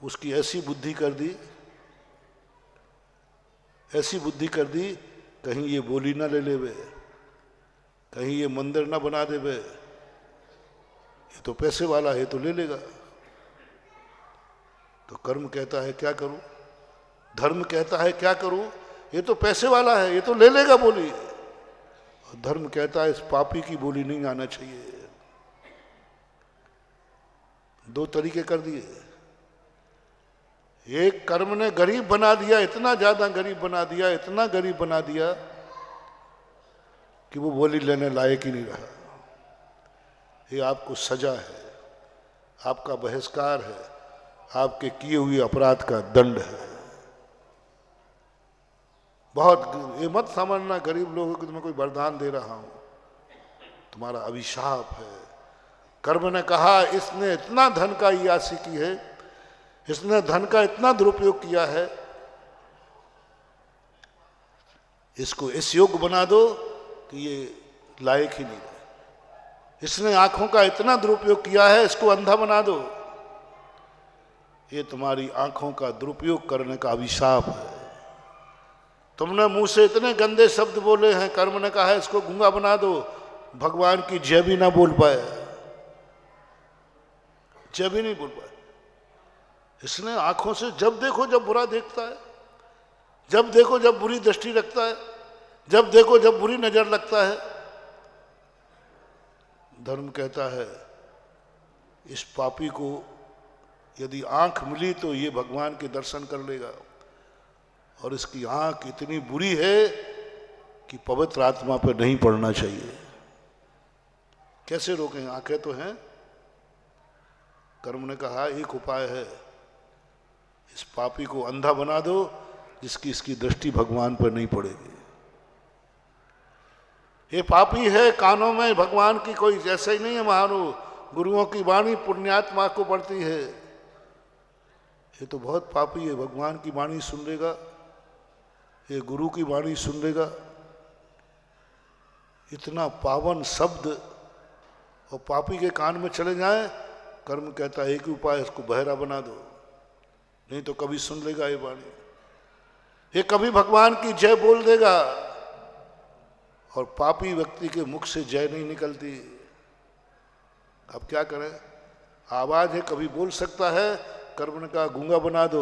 उसकी ऐसी बुद्धि कर दी, ऐसी बुद्धि कर दी, कहीं ये बोली ना ले लेवे, कहीं ये मंदिर ना बना देवे, ये तो पैसे वाला है तो ले लेगा। तो कर्म कहता है क्या करूं, धर्म कहता है क्या करूं, ये तो पैसे वाला है, ये तो ले लेगा बोली। और धर्म कहता है इस पापी की बोली नहीं आना चाहिए। दो तरीके कर दिए। एक कर्म ने गरीब बना दिया, इतना ज्यादा गरीब बना दिया, इतना गरीब बना दिया कि वो बोली लेने लायक ही नहीं रहा। ये आपको सजा है, आपका बहिष्कार है, आपके किए हुए अपराध का दंड है। बहुत ये मत समझना गरीब लोगों को मैं कोई वरदान दे रहा हूं, तुम्हारा अभिशाप है। कर्म ने कहा इसने इतना धन का यासी की है, इसने धन का इतना दुरुपयोग किया है, इसको इस योग्य बना दो कि ये लायक ही नहीं है। इसने आंखों का इतना दुरुपयोग किया है, इसको अंधा बना दो। ये तुम्हारी आंखों का दुरुपयोग करने का अभिशाप है। तुमने मुंह से इतने गंदे शब्द बोले हैं, कर्म ने कहा है इसको गूंगा बना दो, भगवान की जय भी ना बोल पाए, जय भी नहीं बोल पाए। इसने आंखों से जब देखो जब बुरा देखता है, जब देखो जब बुरी दृष्टि रखता है, जब देखो जब बुरी नजर लगता है। धर्म कहता है इस पापी को यदि आंख मिली तो ये भगवान के दर्शन कर लेगा, और इसकी आंख इतनी बुरी है कि पवित्र आत्मा पर नहीं पड़ना चाहिए। कैसे रोकें, आंखें तो हैं। कर्म ने कहा एक उपाय है, इस पापी को अंधा बना दो जिसकी इसकी दृष्टि भगवान पर नहीं पड़ेगी। ये पापी है, कानों में भगवान की कोई जैसे ही नहीं है महानु, गुरुओं की वाणी पुण्यात्मा को पड़ती है। ये तो बहुत पापी है, भगवान की वाणी सुन लेगा, ये गुरु की वाणी सुन लेगा। इतना पावन शब्द और पापी के कान में चले जाए, कर्म कहता है एक ही उपाय, इसको बहरा बना दो, नहीं तो कभी सुन लेगा ये वाणी, ये कभी भगवान की जय बोल देगा। और पापी व्यक्ति के मुख से जय नहीं निकलती। अब क्या करें, आवाज है, कभी बोल सकता है, कर्म ने कहा गूंगा बना दो,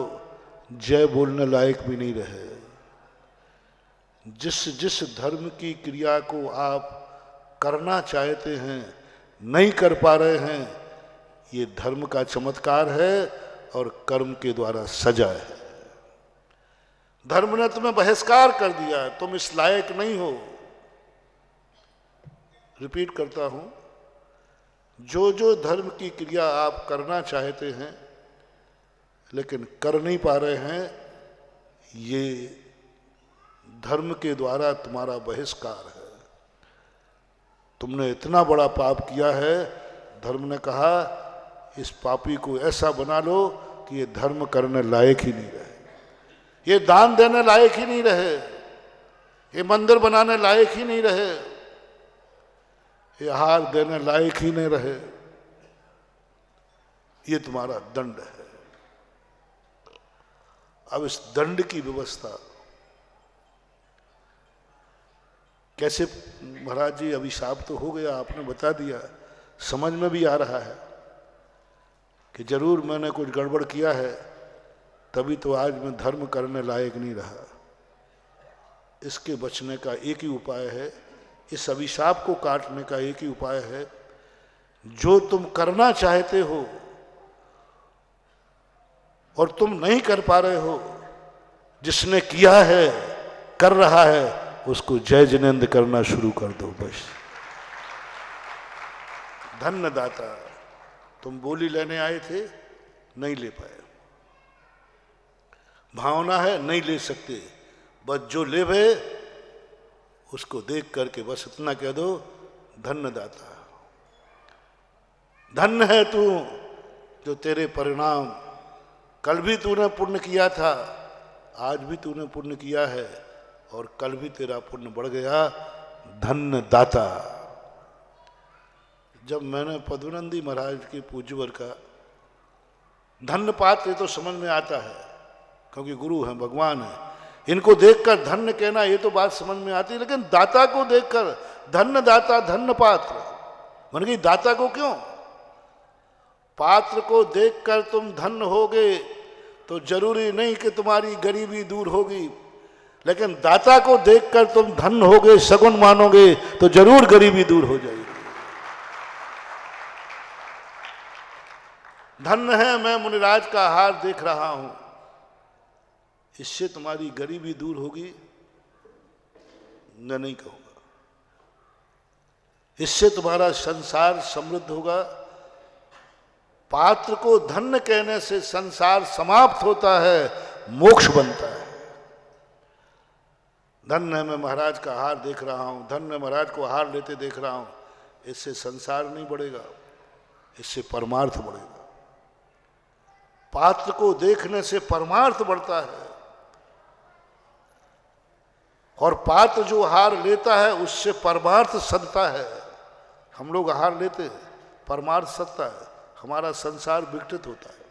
जय बोलने लायक भी नहीं रहे। जिस जिस धर्म की क्रिया को आप करना चाहते हैं नहीं कर पा रहे हैं, ये धर्म का चमत्कार है और कर्म के द्वारा सजा है। धर्म ने तुम्हें बहिष्कार कर दिया, तुम इस लायक नहीं हो। रिपीट करता हूं, जो जो धर्म की क्रिया आप करना चाहते हैं लेकिन कर नहीं पा रहे हैं, ये धर्म के द्वारा तुम्हारा बहिष्कार है। तुमने इतना बड़ा पाप किया है, धर्म ने कहा इस पापी को ऐसा बना लो कि ये धर्म करने लायक ही नहीं रहे, ये दान देने लायक ही नहीं रहे, ये मंदिर बनाने लायक ही नहीं रहे, ये आहार देने लायक ही नहीं रहे। ये तुम्हारा दंड है। अब इस दंड की व्यवस्था कैसे? महाराज जी अभिशाप तो हो गया, आपने बता दिया, समझ में भी आ रहा है कि जरूर मैंने कुछ गड़बड़ किया है, तभी तो आज मैं धर्म करने लायक नहीं रहा। इसके बचने का एक ही उपाय है, इस अभिशाप को काटने का एक ही उपाय है, जो तुम करना चाहते हो और तुम नहीं कर पा रहे हो, जिसने किया है, कर रहा है, उसको जय जिनेंद्र करना शुरू कर दो बस। धन्य दाता, तुम बोली लेने आए थे, नहीं ले पाए, भावना है नहीं ले सकते, बस जो ले भे उसको देख करके बस इतना कह दो, धन्य दाता, धन्य है तू जो तेरे परिणाम, कल भी तूने पुण्य किया था, आज भी तूने पुण्य किया है और कल भी तेरा पुण्य बढ़ गया, धन्य दाता। जब मैंने पद्मनंदी महाराज के पूज्यवर का धन्य पात्र तो समझ में आता है, क्योंकि गुरु हैं, भगवान है, इनको देखकर धन्य कहना ये तो बात समझ में आती है, लेकिन दाता को देखकर धन्य दाता धन्य पात्र, मन गई दाता को क्यों? पात्र को देखकर तुम धन्य होगे तो जरूरी नहीं कि तुम्हारी गरीबी दूर होगी, लेकिन दाता को देखकर तुम धन्य होगे, सगुन मानोगे तो जरूर गरीबी दूर हो जाएगी। धन्य है मैं मुनिराज का हार देख रहा हूं, इससे तुम्हारी गरीबी दूर होगी? मैं नहीं कहूंगा। इससे तुम्हारा संसार समृद्ध होगा? पात्र को धन्य कहने से संसार समाप्त होता है, मोक्ष बनता है। धन्य है मैं महाराज का हार देख रहा हूं, धन्य महाराज को हार लेते देख रहा हूं, इससे संसार नहीं बढ़ेगा, इससे परमार्थ बढ़ेगा। पात्र को देखने से परमार्थ बढ़ता है, और पात्र जो हार लेता है उससे परमार्थ सधता है। हम लोग हार लेते हैं, परमार्थ सधता है, हमारा संसार विकटित होता है।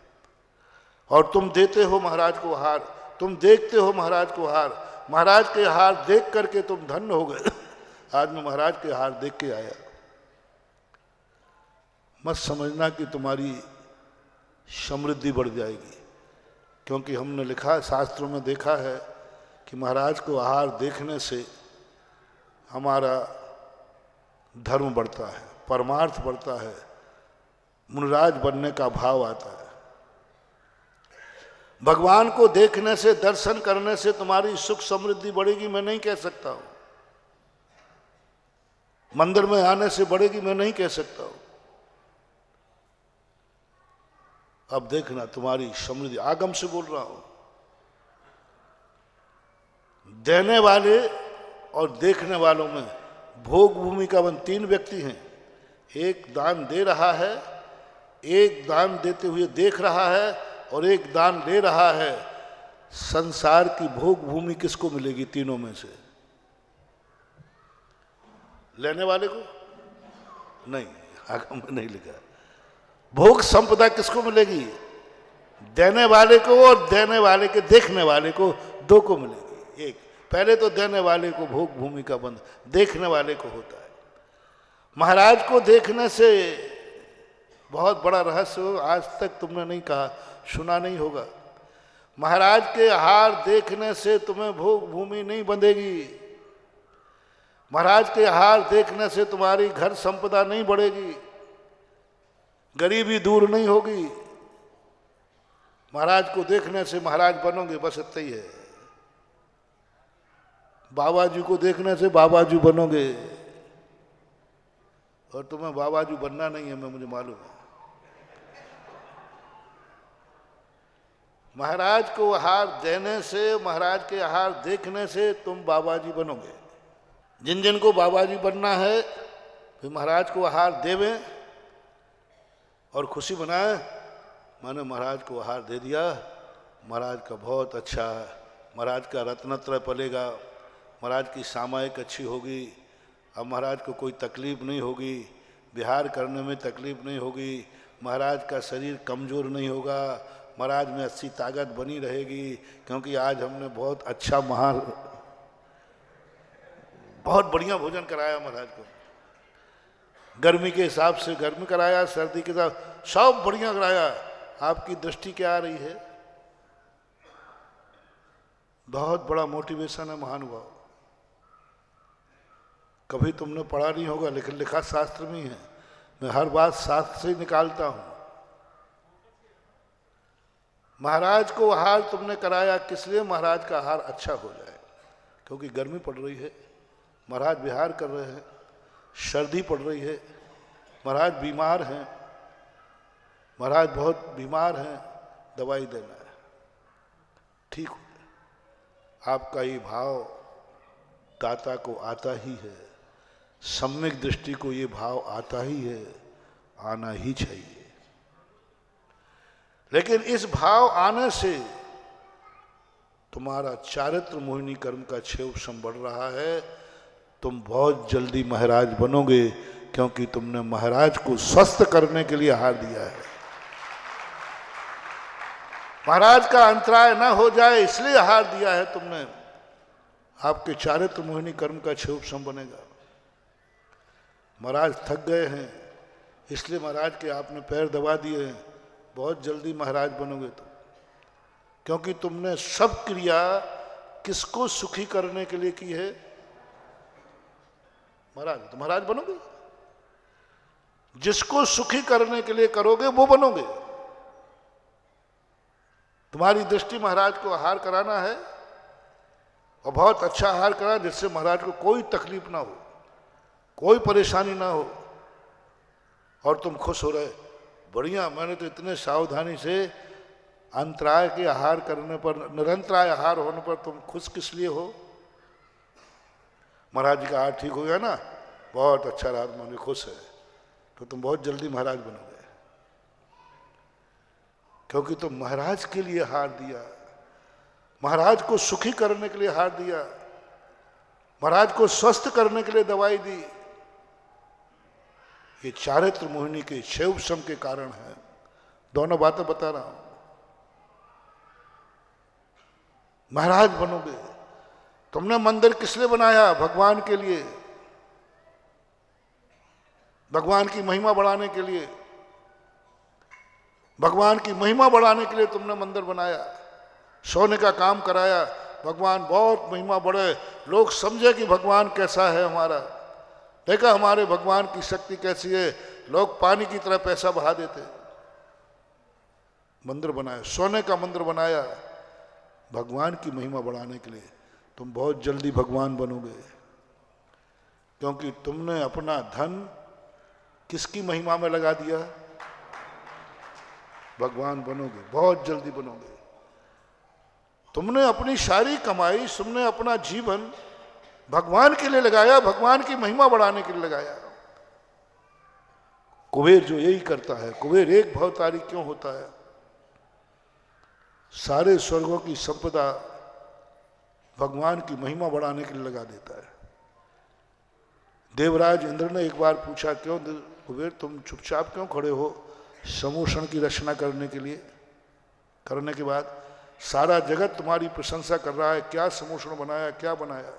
और तुम देते हो महाराज को हार, तुम देखते हो महाराज को हार, महाराज के हार देख करके तुम धन्य हो गए। आज मैं महाराज के हार देख के आया। मत समझना कि तुम्हारी समृद्धि बढ़ जाएगी, क्योंकि हमने लिखा, शास्त्रों में देखा है कि महाराज को आहार देखने से हमारा धर्म बढ़ता है, परमार्थ बढ़ता है, मुनिराज बनने का भाव आता है। भगवान को देखने से, दर्शन करने से तुम्हारी सुख समृद्धि बढ़ेगी, मैं नहीं कह सकता हूं। मंदिर में आने से बढ़ेगी, मैं नहीं कह सकता हूं। अब देखना तुम्हारी समृद्धि, आगम से बोल रहा हूं। देने वाले और देखने वालों में भोग भूमि का बंध। 3 व्यक्ति हैं, एक दान दे रहा है, एक दान देते हुए देख रहा है और एक दान ले रहा है। संसार की भोग भूमि किसको मिलेगी तीनों में से? लेने वाले को नहीं, आगम में नहीं लिखा। भोग संपदा किसको मिलेगी? देने वाले को और देने वाले के देखने वाले को, 2 को मिलेगी। एक पहले तो देने वाले को भोग भूमि का बंध, देखने वाले को होता है। महाराज को देखने से बहुत बड़ा रहस्य आज तक तुमने नहीं कहा, सुना नहीं होगा। महाराज के हार देखने से तुम्हें भोग भूमि नहीं बंधेगी। महाराज के हार देखने से तुम्हारी घर संपदा नहीं बढ़ेगी, गरीबी दूर नहीं होगी। महाराज को देखने से महाराज बनोगे, बस इतना ही है। बाबा जी को देखने से बाबा जी बनोगे, और तुम्हें बाबा जी बनना नहीं है, मुझे मालूम है। महाराज को हार देने से, महाराज के हार देखने से तुम बाबा जी बनोगे। जिन जिन को बाबा जी बनना है, फिर महाराज को हार देवे और खुशी बनाए। मैंने महाराज को आहार दे दिया, महाराज का बहुत अच्छा, महाराज का रत्नत्रय पलेगा, महाराज की सामायिक अच्छी होगी, अब महाराज को कोई तकलीफ नहीं होगी, विहार करने में तकलीफ नहीं होगी, महाराज का शरीर कमज़ोर नहीं होगा, महाराज में अच्छी ताकत बनी रहेगी, क्योंकि आज हमने बहुत अच्छा बहुत बढ़िया भोजन कराया महाराज को। गर्मी के हिसाब से गर्मी कराया, सर्दी के हिसाब सब बढ़िया कराया। आपकी दृष्टि क्या आ रही है? बहुत बड़ा मोटिवेशन है महानुभाव। कभी तुमने पढ़ा नहीं होगा, लेकिन लिखा शास्त्र में ही है। मैं हर बात शास्त्र से ही निकालता हूं। महाराज को आहार तुमने कराया किस लिए? महाराज का आहार अच्छा हो जाए, क्योंकि गर्मी पड़ रही है, महाराज विहार कर रहे हैं, सर्दी पड़ रही है, महाराज बीमार हैं, महाराज बहुत बीमार हैं, दवाई देना है, ठीक हो जाए। आपका ये भाव दाता को आता ही है, सम्यक दृष्टि को ये भाव आता ही है, आना ही चाहिए। लेकिन इस भाव आने से तुम्हारा चारित्र मोहिनी कर्म का क्षेम बढ़ रहा है। तुम बहुत जल्दी महाराज बनोगे, क्योंकि तुमने महाराज को स्वस्थ करने के लिए आहार दिया है। महाराज का अंतराय ना हो जाए इसलिए आहार दिया है तुमने। आपके चारित्र मोहिनी कर्म का क्षेम बनेगा। महाराज थक गए हैं, इसलिए महाराज के आपने पैर दबा दिए हैं, बहुत जल्दी महाराज बनोगे तुम, क्योंकि तुमने सब क्रिया किसको सुखी करने के लिए की है? महाराज, तो महाराज बनोगे। जिसको सुखी करने के लिए करोगे वो बनोगे। तुम्हारी दृष्टि महाराज को आहार कराना है, और बहुत अच्छा आहार करा जिससे महाराज को कोई तकलीफ ना हो, कोई परेशानी ना हो, और तुम खुश हो रहे। बढ़िया, मैंने तो इतने सावधानी से अंतराय के आहार करने पर, निरंतराय आहार होने पर तुम खुश किस लिए हो? महाराज जी का आहार ठीक हो गया ना, बहुत अच्छा रहा, तुम्हारे खुश है, तो तुम बहुत जल्दी महाराज बनोगे, क्योंकि तुम महाराज के लिए आहार दिया, महाराज को सुखी करने के लिए आहार दिया, महाराज को स्वस्थ करने के लिए दवाई दी। ये चारित्र मोहिनी के क्षेम के कारण है। दोनों बातें बता रहा हूं। महाराज बनोगे। तुमने मंदिर किस लिए बनाया? भगवान के लिए, भगवान की महिमा बढ़ाने के लिए। भगवान की महिमा बढ़ाने के लिए तुमने मंदिर बनाया, सोने का काम कराया। भगवान बहुत महिमा बढ़े, लोग समझे कि भगवान कैसा है हमारा। देखा हमारे भगवान की शक्ति कैसी है। लोग पानी की तरह पैसा बहा देते। मंदिर बनाया, सोने का मंदिर बनाया, भगवान की महिमा बढ़ाने के लिए। तुम बहुत जल्दी भगवान बनोगे, क्योंकि तुमने अपना धन किसकी महिमा में लगा दिया? भगवान बनोगे, बहुत जल्दी बनोगे। तुमने अपनी सारी कमाई, तुमने अपना जीवन भगवान के लिए लगाया, भगवान की महिमा बढ़ाने के लिए लगाया। कुबेर जो यही करता है, कुबेर एक भवतारी क्यों होता है? सारे स्वर्गों की संपदा भगवान की महिमा बढ़ाने के लिए लगा देता है। देवराज इंद्र ने एक बार पूछा, क्यों कुबेर तुम चुपचाप क्यों खड़े हो? समूषण की रचना करने के लिए, करने के बाद सारा जगत तुम्हारी प्रशंसा कर रहा है, क्या समूषण बनाया, क्या बनाया?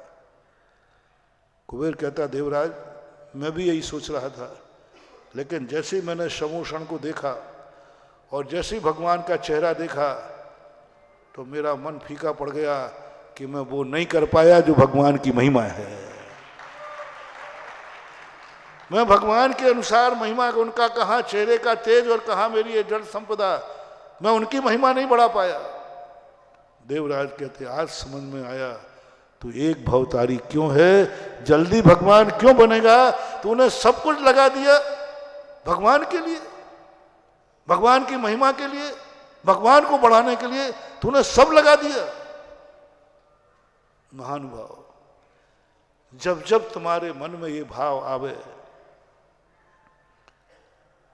कुबेर कहता, देवराज मैं भी यही सोच रहा था, लेकिन जैसे मैंने समूषण को देखा और जैसे भगवान का चेहरा देखा तो मेरा मन फीका पड़ गया कि मैं वो नहीं कर पाया जो भगवान की महिमा है। मैं भगवान के अनुसार महिमा, उनका कहाँ चेहरे का तेज और कहाँ मेरी ये जड़ संपदा, मैं उनकी महिमा नहीं बढ़ा पाया। देवराज कहते, आज समझ में आया तू एक भवतारी क्यों है, जल्दी भगवान क्यों बनेगा? तूने सब कुछ लगा दिया भगवान के लिए, भगवान की महिमा के लिए, भगवान को बढ़ाने के लिए तूने सब लगा दिया। महानुभाव, जब जब तुम्हारे मन में ये भाव आवे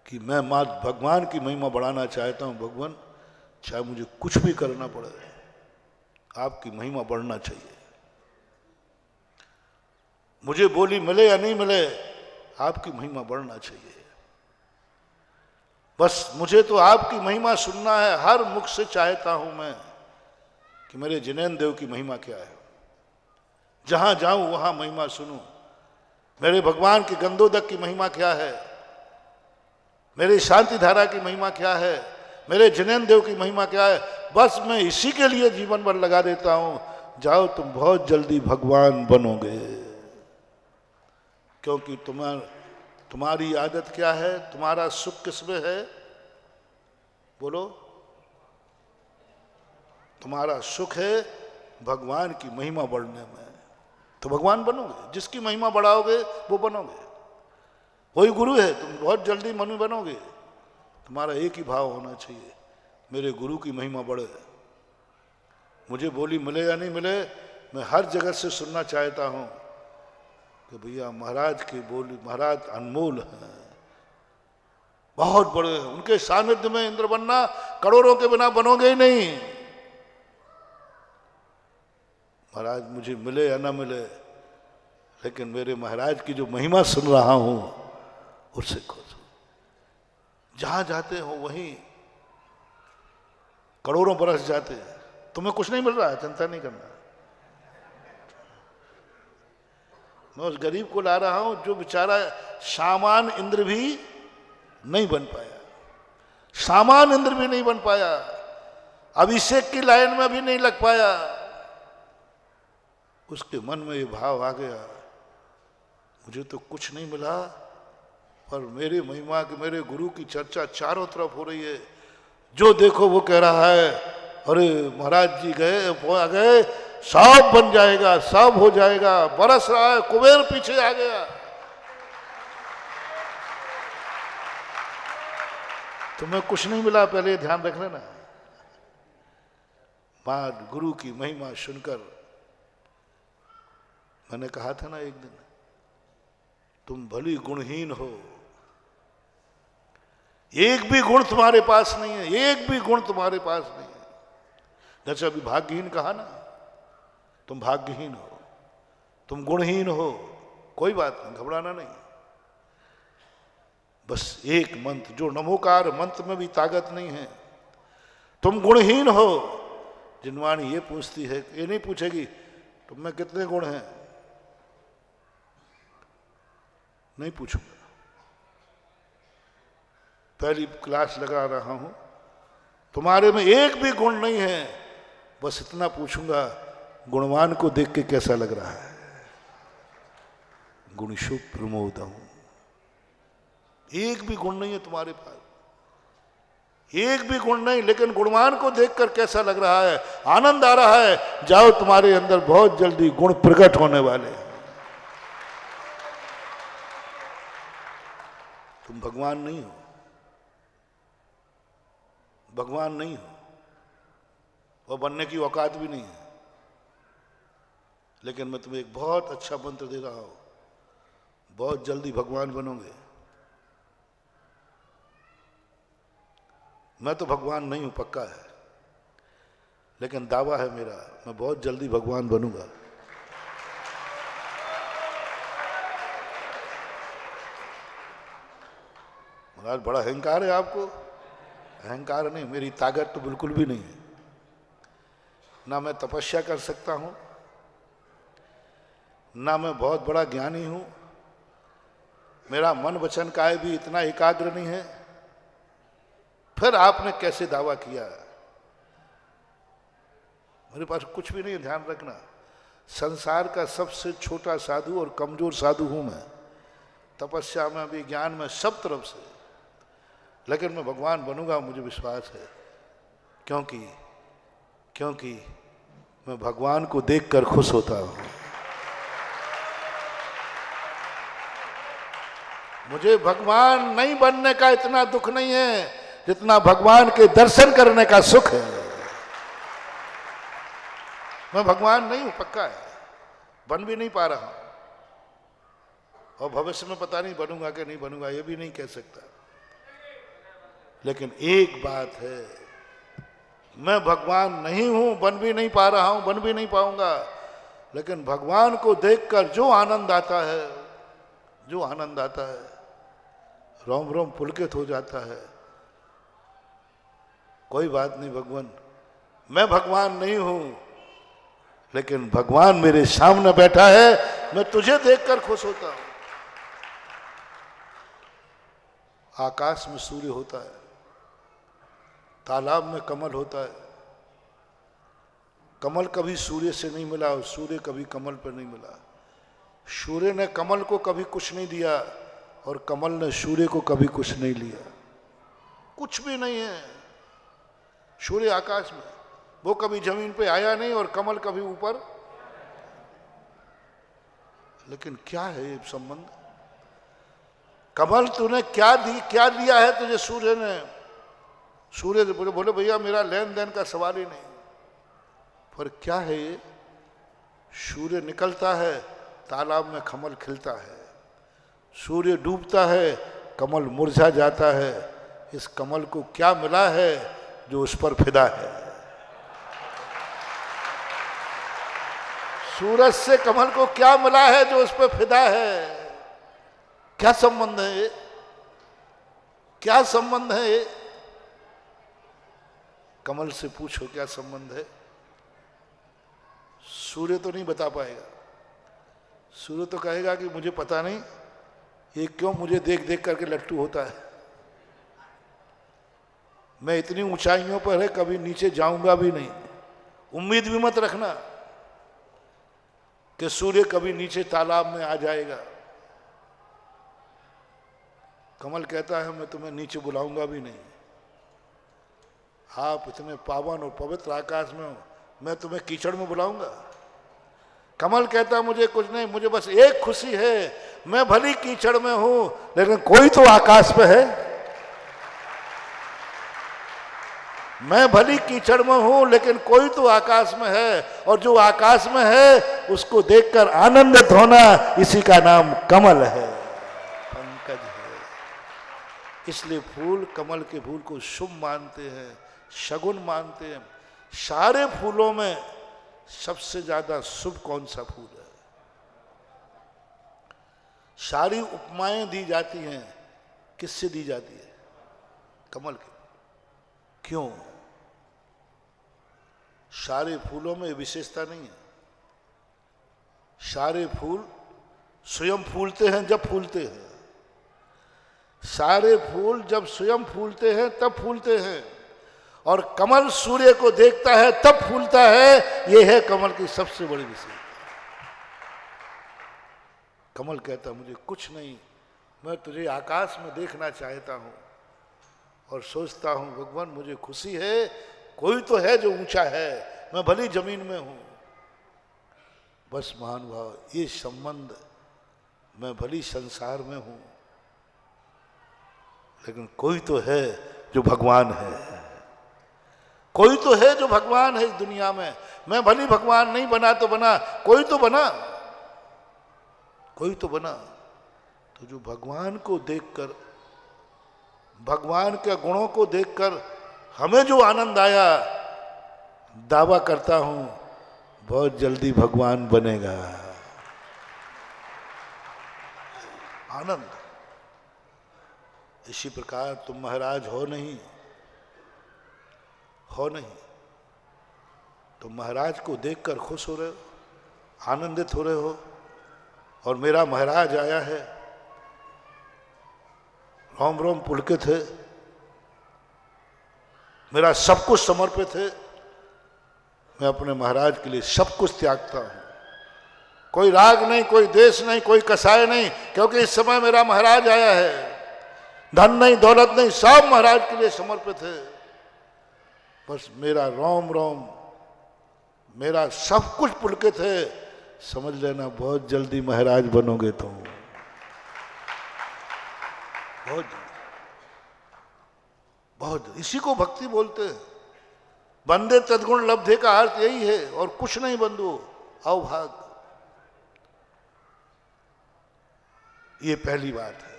कि मैं मां भगवान की महिमा बढ़ाना चाहता हूं, भगवान चाहे मुझे कुछ भी करना पड़े, आपकी महिमा बढ़ना चाहिए। मुझे बोली मिले या नहीं मिले, आपकी महिमा बढ़ना चाहिए। बस मुझे तो आपकी महिमा सुनना है। हर मुख से चाहता हूं मैं कि मेरे जिनेन्द्र देव की महिमा क्या है, जहां जाऊं वहां महिमा सुनूं। मेरे भगवान के गंधोदक की महिमा क्या है, मेरी शांति धारा की महिमा क्या है, मेरे जिनेन्द्र देव की महिमा क्या है। बस मैं इसी के लिए जीवन भर लगा देता हूं। जाओ तुम बहुत जल्दी भगवान बनोगे, क्योंकि तुम्हारी आदत क्या है, तुम्हारा सुख किसमें है? बोलो। तुम्हारा सुख है भगवान की महिमा बढ़ने में, तो भगवान बनोगे। जिसकी महिमा बढ़ाओगे वो बनोगे, वही गुरु है, तुम बहुत जल्दी मनु बनोगे। तुम्हारा एक ही भाव होना चाहिए, मेरे गुरु की महिमा बढ़े। मुझे बोली मिले या नहीं मिले, मैं हर जगह से सुनना चाहता हूं कि भैया महाराज की बोली, महाराज अनमोल हैं, बहुत बड़े हैं, उनके सानिध्य में इंद्र बनना करोड़ों के बिना बनोगे ही नहीं। महाराज मुझे मिले या ना मिले, लेकिन मेरे महाराज की जो महिमा सुन रहा हूं उससे खुश हूं। जहां जाते हो वहीं करोड़ों बरस जाते हैं, तुम्हें कुछ नहीं मिल रहा है, चिंता नहीं करना। मैं उस गरीब को ला रहा हूं जो बेचारा सामान इंद्र भी नहीं बन पाया, सामान इंद्र भी नहीं बन पाया, अभिषेक की लाइन में भी नहीं लग पाया। उसके मन में ये भाव आ गया, मुझे तो कुछ नहीं मिला, पर मेरी महिमा की, मेरे गुरु की चर्चा चारों तरफ हो रही है। जो देखो वो कह रहा है, अरे महाराज जी गए, आ गए, सब बन जाएगा, सब हो जाएगा। बरस रहा है, कुबेर पीछे आ गया। तुम्हें कुछ नहीं मिला, पहले ध्यान रख लेना। मां गुरु की महिमा सुनकर, मैंने कहा था ना एक दिन, तुम भली गुणहीन हो, एक भी गुण तुम्हारे पास नहीं है, एक भी गुण तुम्हारे पास नहीं है। जैसे अभी भाग्यहीन कहा ना, तुम भाग्यहीन हो, तुम गुणहीन हो, कोई बात नहीं, घबराना नहीं। बस एक मंत्र, जो नमोकार मंत्र में भी ताकत नहीं है। तुम गुणहीन हो। जिनवाणी ये पूछती है, ये नहीं पूछेगी तुम में कितने गुण हैं, नहीं पूछूंगा। पहली क्लास लगा रहा हूं, तुम्हारे में एक भी गुण नहीं है, बस इतना पूछूंगा, गुणवान को देख के कैसा लग रहा है? गुणशु प्रमोदम। एक भी गुण नहीं है तुम्हारे पास, एक भी गुण नहीं, लेकिन गुणवान को देखकर कैसा लग रहा है, आनंद आ रहा है। जाओ, तुम्हारे अंदर बहुत जल्दी गुण प्रकट होने वाले हैं। तुम भगवान नहीं हो, भगवान नहीं हो, वो बनने की औकात भी नहीं है। लेकिन मैं तुम्हें एक बहुत अच्छा मंत्र दे रहा हूं, बहुत जल्दी भगवान बनोगे। मैं तो भगवान नहीं हूं, पक्का है, लेकिन दावा है मेरा, मैं बहुत जल्दी भगवान बनूंगा। महाराज बड़ा अहंकार है आपको। अहंकार नहीं, मेरी ताकत तो बिल्कुल भी नहीं है। ना मैं तपस्या कर सकता हूं, ना मैं बहुत बड़ा ज्ञानी हूं, मेरा मन वचन काय भी इतना एकाग्र नहीं है। फिर आपने कैसे दावा किया? मेरे पास कुछ भी नहीं है, ध्यान रखना। संसार का सबसे छोटा साधु और कमजोर साधु हूं मैं, तपस्या में भी, ज्ञान में, सब तरफ से। लेकिन मैं भगवान बनूंगा, मुझे विश्वास है। क्योंकि मैं भगवान को देखकर खुश होता हूं। मुझे भगवान नहीं बनने का इतना दुख नहीं है जितना भगवान के दर्शन करने का सुख है। मैं भगवान नहीं हूं, पक्का है, बन भी नहीं पा रहा हूं, और भविष्य में पता नहीं बनूंगा कि नहीं बनूंगा, ये भी नहीं कह सकता। लेकिन एक बात है, मैं भगवान नहीं हूं, बन भी नहीं पा रहा हूं, बन भी नहीं पाऊंगा, लेकिन भगवान को देखकर जो आनंद आता है, जो आनंद आता है, रोम रोम पुलकित हो जाता है। कोई बात नहीं भगवान, मैं भगवान नहीं हूं, लेकिन भगवान मेरे सामने बैठा है, मैं तुझे देखकर खुश होता हूं। आकाश में सूर्य होता है, तालाब में कमल होता है। कमल कभी सूर्य से नहीं मिला और सूर्य कभी कमल पर नहीं मिला। सूर्य ने कमल को कभी कुछ नहीं दिया और कमल ने सूर्य को कभी कुछ नहीं लिया। कुछ भी नहीं है। सूर्य आकाश में, वो कभी जमीन पे आया नहीं और कमल कभी ऊपर। लेकिन क्या है ये संबंध? कमल तूने क्या दिया है तुझे सूर्य ने? सूर्य बोले भैया मेरा लेन देन का सवाल ही नहीं। पर क्या है ये? सूर्य निकलता है, तालाब में कमल खिलता है। सूर्य डूबता है, कमल मुरझा जाता है। इस कमल को क्या मिला है जो उस पर फिदा है? सूरज से कमल को क्या मिला है जो उस पर फिदा है? क्या संबंध है ये? क्या संबंध है ये? कमल से पूछो क्या संबंध है। सूर्य तो नहीं बता पाएगा। सूर्य तो कहेगा कि मुझे पता नहीं ये क्यों मुझे देख देख करके लट्टू होता है। मैं इतनी ऊंचाइयों पर है, कभी नीचे जाऊंगा भी नहीं। उम्मीद भी मत रखना कि सूर्य कभी नीचे तालाब में आ जाएगा। कमल कहता है मैं तुम्हें नीचे बुलाऊंगा भी नहीं। आप इतने पावन और पवित्र आकाश में हो, मैं तुम्हें कीचड़ में बुलाऊंगा? कमल कहता है मुझे कुछ नहीं, मुझे बस एक खुशी है, मैं भली कीचड़ में हूं लेकिन कोई तो आकाश पे है। मैं भली कीचड़ में हूं लेकिन कोई तो आकाश में है, और जो आकाश में है उसको देखकर आनंदित होना, इसी का नाम कमल है, पंकज है। इसलिए फूल, कमल के फूल को शुभ मानते हैं, शगुन मानते हैं। सारे फूलों में सबसे ज्यादा शुभ कौन सा फूल है? सारी उपमाएं दी जाती हैं, किससे दी जाती है? कमल के। क्यों? सारे फूलों में विशेषता नहीं है। सारे फूल स्वयं फूलते हैं जब फूलते हैं। सारे फूल जब स्वयं फूलते हैं तब फूलते हैं, और कमल सूर्य को देखता है तब फूलता है। यह है कमल की सबसे बड़ी विशेषता। कमल कहता मुझे कुछ नहीं, मैं तुझे आकाश में देखना चाहता हूं और सोचता हूं भगवान मुझे खुशी है, कोई तो है जो ऊंचा है, मैं भली जमीन में हूं। बस महानुभाव, ये संबंध, मैं भली संसार में हूं लेकिन कोई तो है जो भगवान है, कोई तो है जो भगवान है इस दुनिया में। मैं भली भगवान नहीं बना तो बना, कोई तो बना, कोई तो बना। तो जो भगवान को देखकर, भगवान के गुणों को देखकर हमें जो आनंद आया, दावा करता हूं बहुत जल्दी भगवान बनेगा। आनंद। इसी प्रकार तुम महाराज हो नहीं, हो नहीं, तुम महाराज को देखकर खुश हो रहे हो, आनंदित हो रहे हो। और मेरा महाराज आया है, रोम रोम पुलकित है, मेरा सब कुछ समर्पित है। मैं अपने महाराज के लिए सब कुछ त्यागता हूं, कोई राग नहीं, कोई द्वेष नहीं, कोई कसाय नहीं, क्योंकि इस समय मेरा महाराज आया है। धन नहीं, दौलत नहीं, सब महाराज के लिए समर्पित है। बस मेरा रोम रोम, मेरा सब कुछ पुलकित है। समझ लेना बहुत जल्दी महाराज बनोगे तुम, बहुत बहुत। इसी को भक्ति बोलते हैं। बंदे तद्गुण लब्धे का अर्थ यही है, और कुछ नहीं बंधु, अवभाग। ये पहली बात है।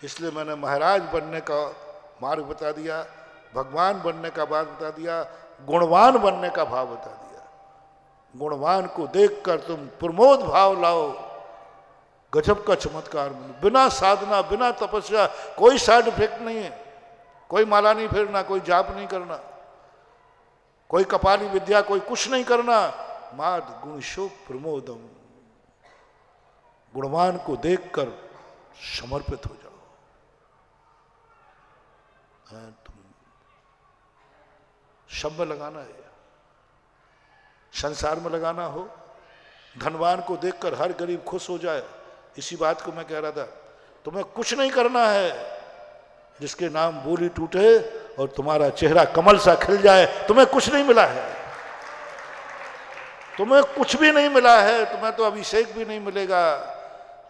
इसलिए मैंने महाराज बनने का मार्ग बता दिया, भगवान बनने का बात बता दिया, गुणवान बनने का भाव बता दिया। गुणवान को देखकर तुम प्रमोद भाव लाओ, गजब का चमत्कार मिले। बिना साधना, बिना तपस्या, कोई साइड इफेक्ट नहीं है। कोई माला नहीं फेरना, कोई जाप नहीं करना, कोई कपाली विद्या, कोई कुछ नहीं करना। माद गुणशो प्रमोदम। गुणवान को देखकर समर्पित हो जाओ। तुम शब में लगाना है, संसार में लगाना हो। धनवान को देखकर हर गरीब खुश हो जाए, इसी बात को मैं कह रहा था। तुम्हें कुछ नहीं करना है, जिसके नाम बोली टूटे और तुम्हारा चेहरा कमल सा खिल जाए। तुम्हें कुछ नहीं मिला है, तुम्हें कुछ भी नहीं मिला है, तुम्हें तो अभिषेक भी नहीं मिलेगा,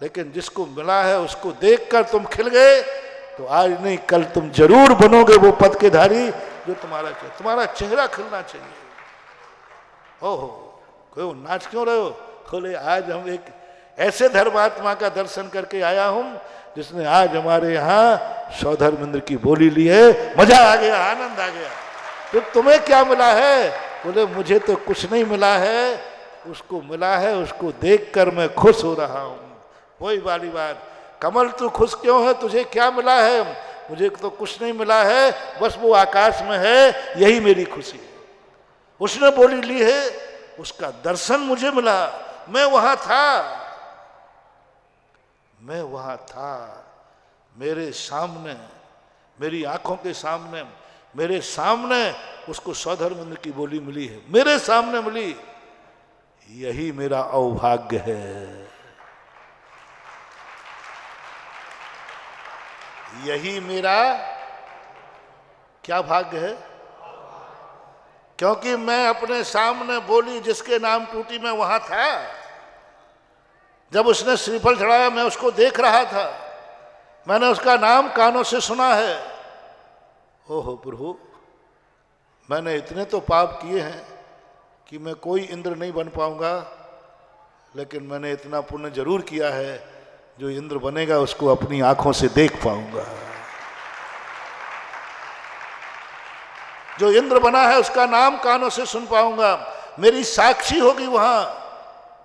लेकिन जिसको मिला है उसको देखकर तुम खिल गए, तो आज नहीं कल तुम जरूर बनोगे वो पद के धारी जो तुम्हारा चेहरा खिलना चाहिए। ओहो, क्यों नाच क्यों रहे हो? बोले आज हम एक ऐसे धर्मात्मा का दर्शन करके आया हूं जिसने आज हमारे यहाँ सौधर्मेंद्र की बोली ली है। मजा आ गया, आनंद आ गया। तो तुम्हें क्या मिला है? बोले मुझे तो कुछ नहीं मिला है, उसको मिला है, उसको देखकर मैं खुश हो रहा हूं। वही वाली बात, कमल तू खुश क्यों है? तुझे क्या मिला है? मुझे तो कुछ नहीं मिला है, बस वो आकाश में है, यही मेरी खुशी है। उसने बोली ली है, उसका दर्शन मुझे मिला, मैं वहां था, मैं वहां था। मेरे सामने, मेरी आंखों के सामने, मेरे सामने उसको सौधर्मेंद्र की बोली मिली है, मेरे सामने मिली। यही मेरा अवभाग्य है, यही मेरा क्या भाग्य है। क्योंकि मैं अपने सामने बोली जिसके नाम टूटी, मैं वहां था। जब उसने श्रीफल चढ़ाया मैं उसको देख रहा था, मैंने उसका नाम कानों से सुना है। ओहो प्रभु, मैंने इतने तो पाप किए हैं कि मैं कोई इंद्र नहीं बन पाऊंगा, लेकिन मैंने इतना पुण्य जरूर किया है, जो इंद्र बनेगा उसको अपनी आंखों से देख पाऊंगा। जो इंद्र बना है उसका नाम कानों से सुन पाऊंगा, मेरी साक्षी होगी वहां।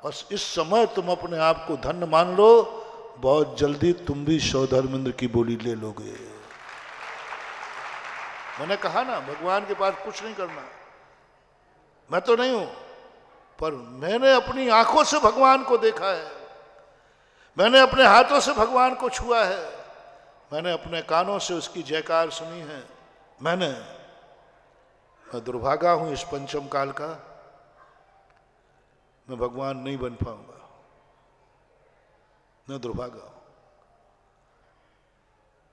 बस इस समय तुम अपने आप को धन्य मान लो, बहुत जल्दी तुम भी सौधर्मेंद्र की बोली ले लोगे। मैंने कहा ना, भगवान के पास कुछ नहीं करना। मैं तो नहीं हूं, पर मैंने अपनी आंखों से भगवान को देखा है, मैंने अपने हाथों से भगवान को छुआ है, मैंने अपने कानों से उसकी जयकार सुनी है। मैं दुर्भागा हूं इस पंचम काल का, मैं भगवान नहीं बन पाऊंगा, मैं दुर्भागा हूं।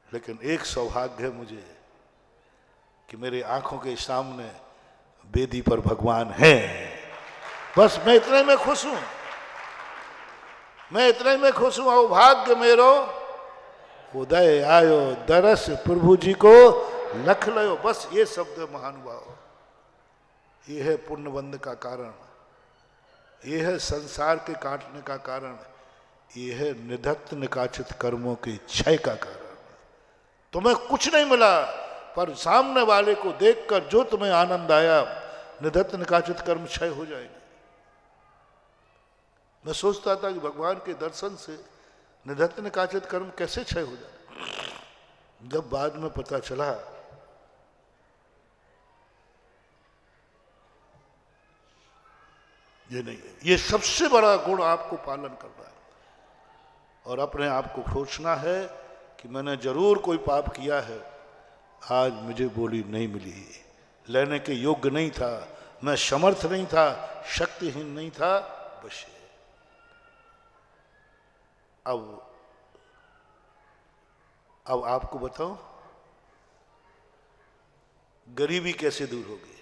लेकिन एक सौभाग्य है मुझे कि मेरे आंखों के सामने वेदी पर भगवान है। बस मैं इतने में खुश हूं, मैं इतने में खुश हूं। अवभाग्य मेरो उदय आयो, दरस प्रभु जी को लख लयो। बस ये शब्द महानुभाव, ये है पुण्यबंध का कारण, ये है संसार के काटने का कारण, ये है निधत्त निकाचित कर्मों के क्षय का कारण। तुम्हें कुछ नहीं मिला, पर सामने वाले को देखकर जो तुम्हें आनंद आया, निधत्त निकाचित कर्म क्षय हो जाएंगे। मैं सोचता था कि भगवान के दर्शन से निधत्त निकाचित कर्म कैसे क्षय हो जाए, जब बाद में पता चला ये नहीं है। ये सबसे बड़ा गुण आपको पालन करना है और अपने आप को सोचना है कि मैंने जरूर कोई पाप किया है, आज मुझे बोली नहीं मिली, लेने के योग्य नहीं था, मैं समर्थ नहीं था, शक्तिहीन नहीं था, बस। अब आपको बताओ गरीबी कैसे दूर होगी।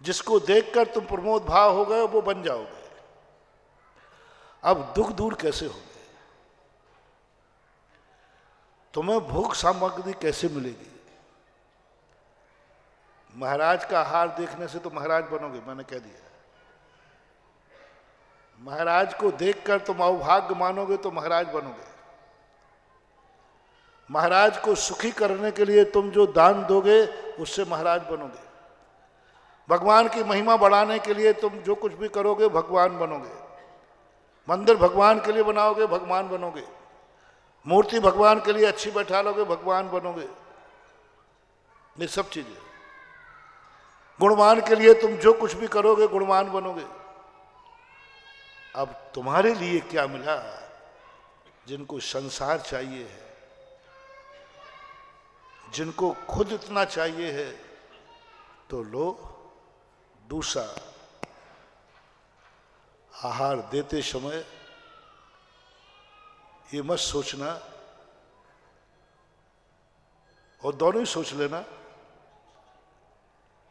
जिसको देखकर तुम प्रमोद भाव हो गए वो बन जाओगे। अब दुख दूर कैसे होंगे, तुम्हें भोग सामग्री कैसे मिलेगी। महाराज का हार देखने से तो महाराज बनोगे, मैंने कह दिया। महाराज को देखकर तुम अभाग्य मानोगे तो महाराज बनोगे। महाराज को सुखी करने के लिए तुम जो दान दोगे उससे महाराज बनोगे। भगवान की महिमा बढ़ाने के लिए तुम जो कुछ भी करोगे भगवान बनोगे। मंदिर भगवान के लिए बनाओगे भगवान बनोगे। मूर्ति भगवान के लिए अच्छी बैठा लोगे भगवान बनोगे। ये सब चीजें गुणवान के लिए तुम जो कुछ भी करोगे गुणवान बनोगे। अब तुम्हारे लिए क्या मिला, जिनको संसार चाहिए है, जिनको खुद इतना चाहिए है, तो लो दूसरा। आहार देते समय ये मत सोचना, और दोनों ही सोच लेना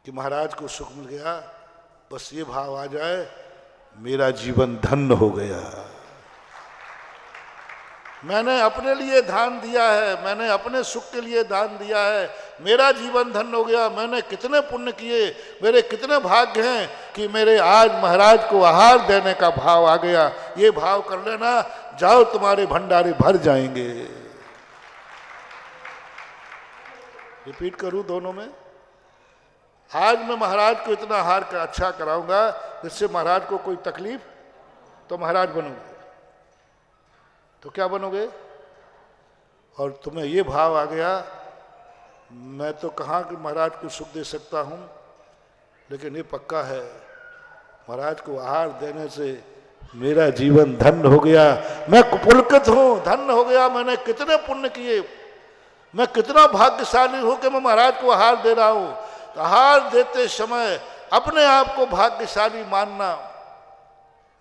कि महाराज को सुख मिल गया, बस ये भाव आ जाए मेरा जीवन धन्य हो गया। मैंने अपने लिए दान दिया है, मैंने अपने सुख के लिए दान दिया है, मेरा जीवन धन्य हो गया। मैंने कितने पुण्य किए, मेरे कितने भाग्य हैं कि मेरे आज महाराज को आहार देने का भाव आ गया। ये भाव कर लेना, जाओ तुम्हारे भंडारे भर जाएंगे। रिपीट करूं दोनों में। आज मैं महाराज को इतना आहार का अच्छा कराऊंगा जिससे महाराज को कोई तकलीफ, तो महाराज बनोगे। तो क्या बनोगे? और तुम्हें ये भाव आ गया, मैं तो कहाँ कि महाराज को सुख दे सकता हूँ, लेकिन ये पक्का है महाराज को आहार देने से मेरा जीवन धन्य हो गया। मैं पुलकित हूँ, धन्य हो गया। मैंने कितने पुण्य किए, मैं कितना भाग्यशाली हूँ कि मैं महाराज को आहार दे रहा हूँ। तो आहार देते समय अपने आप को भाग्यशाली मानना,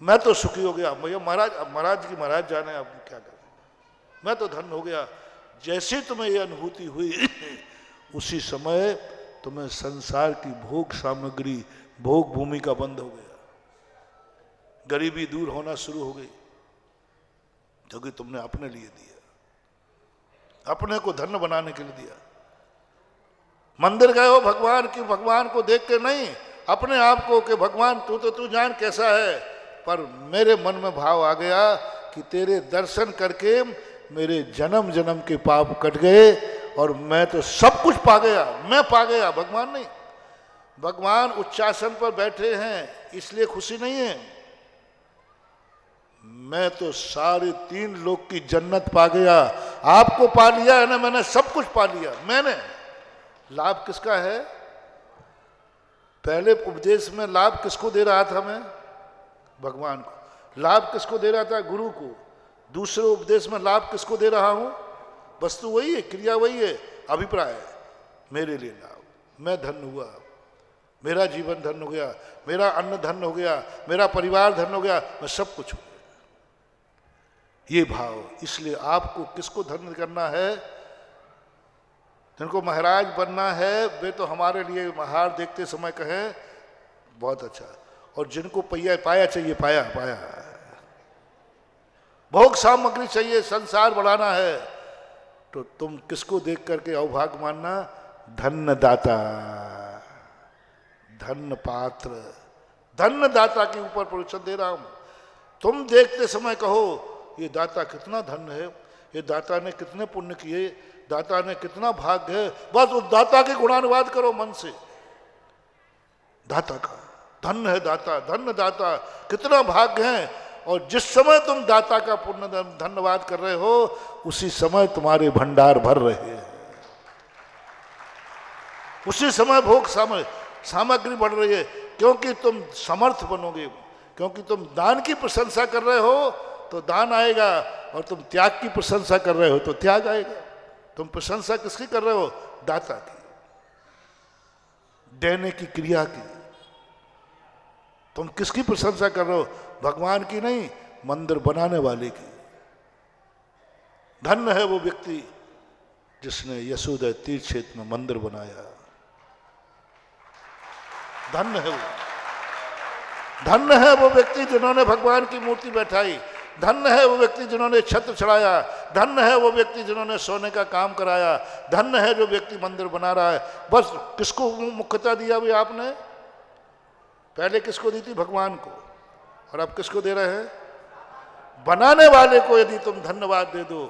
मैं तो सुखी हो गया। भैया महाराज की महाराज जाने आप क्या करें, मैं तो धन्य हो गया। जैसे तुम्हें ये अनुभूति हुई उसी समय तुम्हें संसार की भोग सामग्री, भोग भूमि का बंद हो गया। गरीबी दूर होना शुरू हो गई, क्योंकि तुमने अपने लिए दिया, अपने को धन्य बनाने के लिए दिया। मंदिर गए हो भगवान की, भगवान को देख के नहीं, अपने आप को कि भगवान तू जान कैसा है। पर मेरे मन में भाव आ गया कि तेरे दर्शन करके मेरे जन्म जन्म के पाप कट गए और मैं तो सब कुछ पा गया। मैं पा गया, भगवान नहीं। भगवान उच्चासन पर बैठे हैं इसलिए खुशी नहीं है। मैं तो सारे 3 लोक की जन्नत पा गया। आपको पा लिया है ना, मैंने सब कुछ पा लिया। मैंने लाभ किसका है? पहले उपदेश में लाभ किसको दे रहा था मैं? भगवान को। लाभ किसको दे रहा था? गुरु को। दूसरे उपदेश में लाभ किसको दे रहा हूं? वस्तु वही है, क्रिया वही है, अभिप्राय है मेरे लिए लाभ। मैं धन्य हुआ, मेरा जीवन धन्य हो गया, मेरा अन्न धन्य हो गया, मेरा परिवार धन्य हो गया, मैं सब कुछ हो गया। ये भाव। इसलिए आपको किसको धन्य करना है? जिनको महाराज बनना है वे तो हमारे लिए आहार देखते समय कहें बहुत अच्छा, और जिनको पाया चाहिए पाया। भोग सामग्री चाहिए, संसार बढ़ाना है, तो तुम किसको देख करके अवभाग्य मानना? धन्य दाता। धन्य पात्र, धन्य दाता के ऊपर प्रवचन दे रहा हूं। तुम देखते समय कहो ये दाता कितना धन्य है, ये दाता ने कितने पुण्य किए, दाता ने कितना भाग्य है, बस उस दाता के गुणानुवाद करो मन से, दाता का, धन्य है दाता, धन्य दाता, कितना भाग्य है। और जिस समय तुम दाता का पुण्य धन्यवाद कर रहे हो उसी समय तुम्हारे भंडार भर रहे हैं, उसी समय भोग सामग्री बढ़ रही है, क्योंकि तुम समर्थ बनोगे, क्योंकि तुम दान की प्रशंसा कर रहे हो तो दान आएगा, और तुम त्याग की प्रशंसा कर रहे हो तो त्याग आएगा। तुम प्रशंसा किसकी कर रहे हो? दाता की, देने की क्रिया की। तुम किसकी प्रशंसा कर रहे हो? भगवान की नहीं, मंदिर बनाने वाले की। धन्य है वो व्यक्ति जिसने यशोदा तीर्थ क्षेत्र में मंदिर बनाया, धन्य है वो। धन्य है वो व्यक्ति जिन्होंने भगवान की मूर्ति बैठाई, धन्य है वो व्यक्ति जिन्होंने छत्र चढ़ाया, धन्य है वो व्यक्ति जिन्होंने सोने का काम कराया, धन्य है जो व्यक्ति मंदिर बना रहा है। बस किसको मुख्यता दिया भाई आपने? पहले किसको दी थी? भगवान को। और अब किसको दे रहे हैं? बनाने वाले को। यदि तुम धन्यवाद दे दो,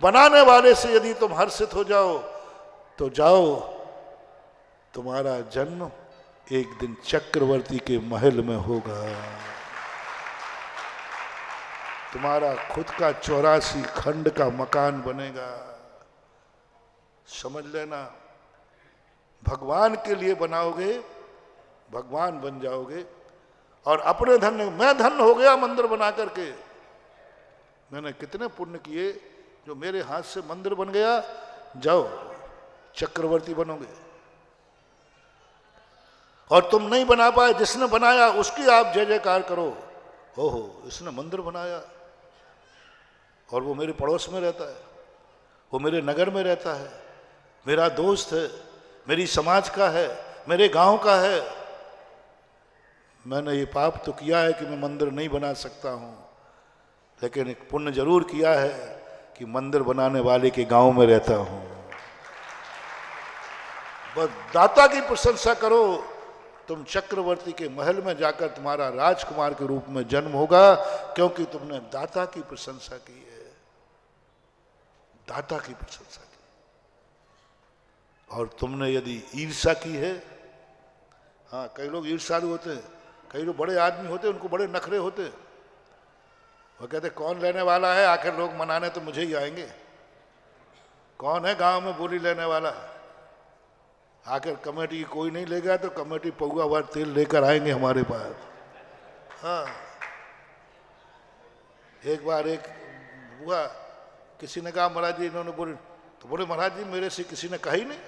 बनाने वाले से यदि तुम हर्षित हो जाओ तो जाओ, तुम्हारा जन्म एक दिन चक्रवर्ती के महल में होगा, तुम्हारा खुद का 84 खंड का मकान बनेगा। समझ लेना, भगवान के लिए बनाओगे, भगवान बन जाओगे। और अपने धन्य, मैं धन्य हो गया मंदिर बना करके, मैंने कितने पुण्य किए, जो मेरे हाथ से मंदिर बन गया, जाओ चक्रवर्ती बनोगे। और तुम नहीं बना पाए, जिसने बनाया उसकी आप जय जयकार करो, ओहो इसने मंदिर बनाया, और वो मेरे पड़ोस में रहता है, वो मेरे नगर में रहता है, मेरा दोस्त है, मेरी समाज का है, मेरे गांव का है। मैंने ये पाप तो किया है कि मैं मंदिर नहीं बना सकता हूँ, लेकिन एक पुण्य जरूर किया है कि मंदिर बनाने वाले के गांव में रहता हूँ। बस दाता की प्रशंसा करो, तुम चक्रवर्ती के महल में जाकर तुम्हारा राजकुमार के रूप में जन्म होगा, क्योंकि तुमने दाता की प्रशंसा की है, दाता की प्रशंसा की। और तुमने यदि ईर्ष्या की है, हाँ कई लोग ईर्ष्यालु होते हैं, कई लोग बड़े आदमी होते हैं, उनको बड़े नखरे होते हैं, वो कहते कौन लेने वाला है, आखिर लोग मनाने तो मुझे ही आएंगे, कौन है गांव में बोली लेने वाला, आखिर कमेटी की कोई नहीं लेगा तो कमेटी पौवा भर तेल लेकर आएंगे हमारे पास। हाँ एक बार एक हुआ, किसी ने कहा महाराज जी इन्होंने बोले, तो बोले महाराज जी मेरे से किसी ने कहा ही नहीं।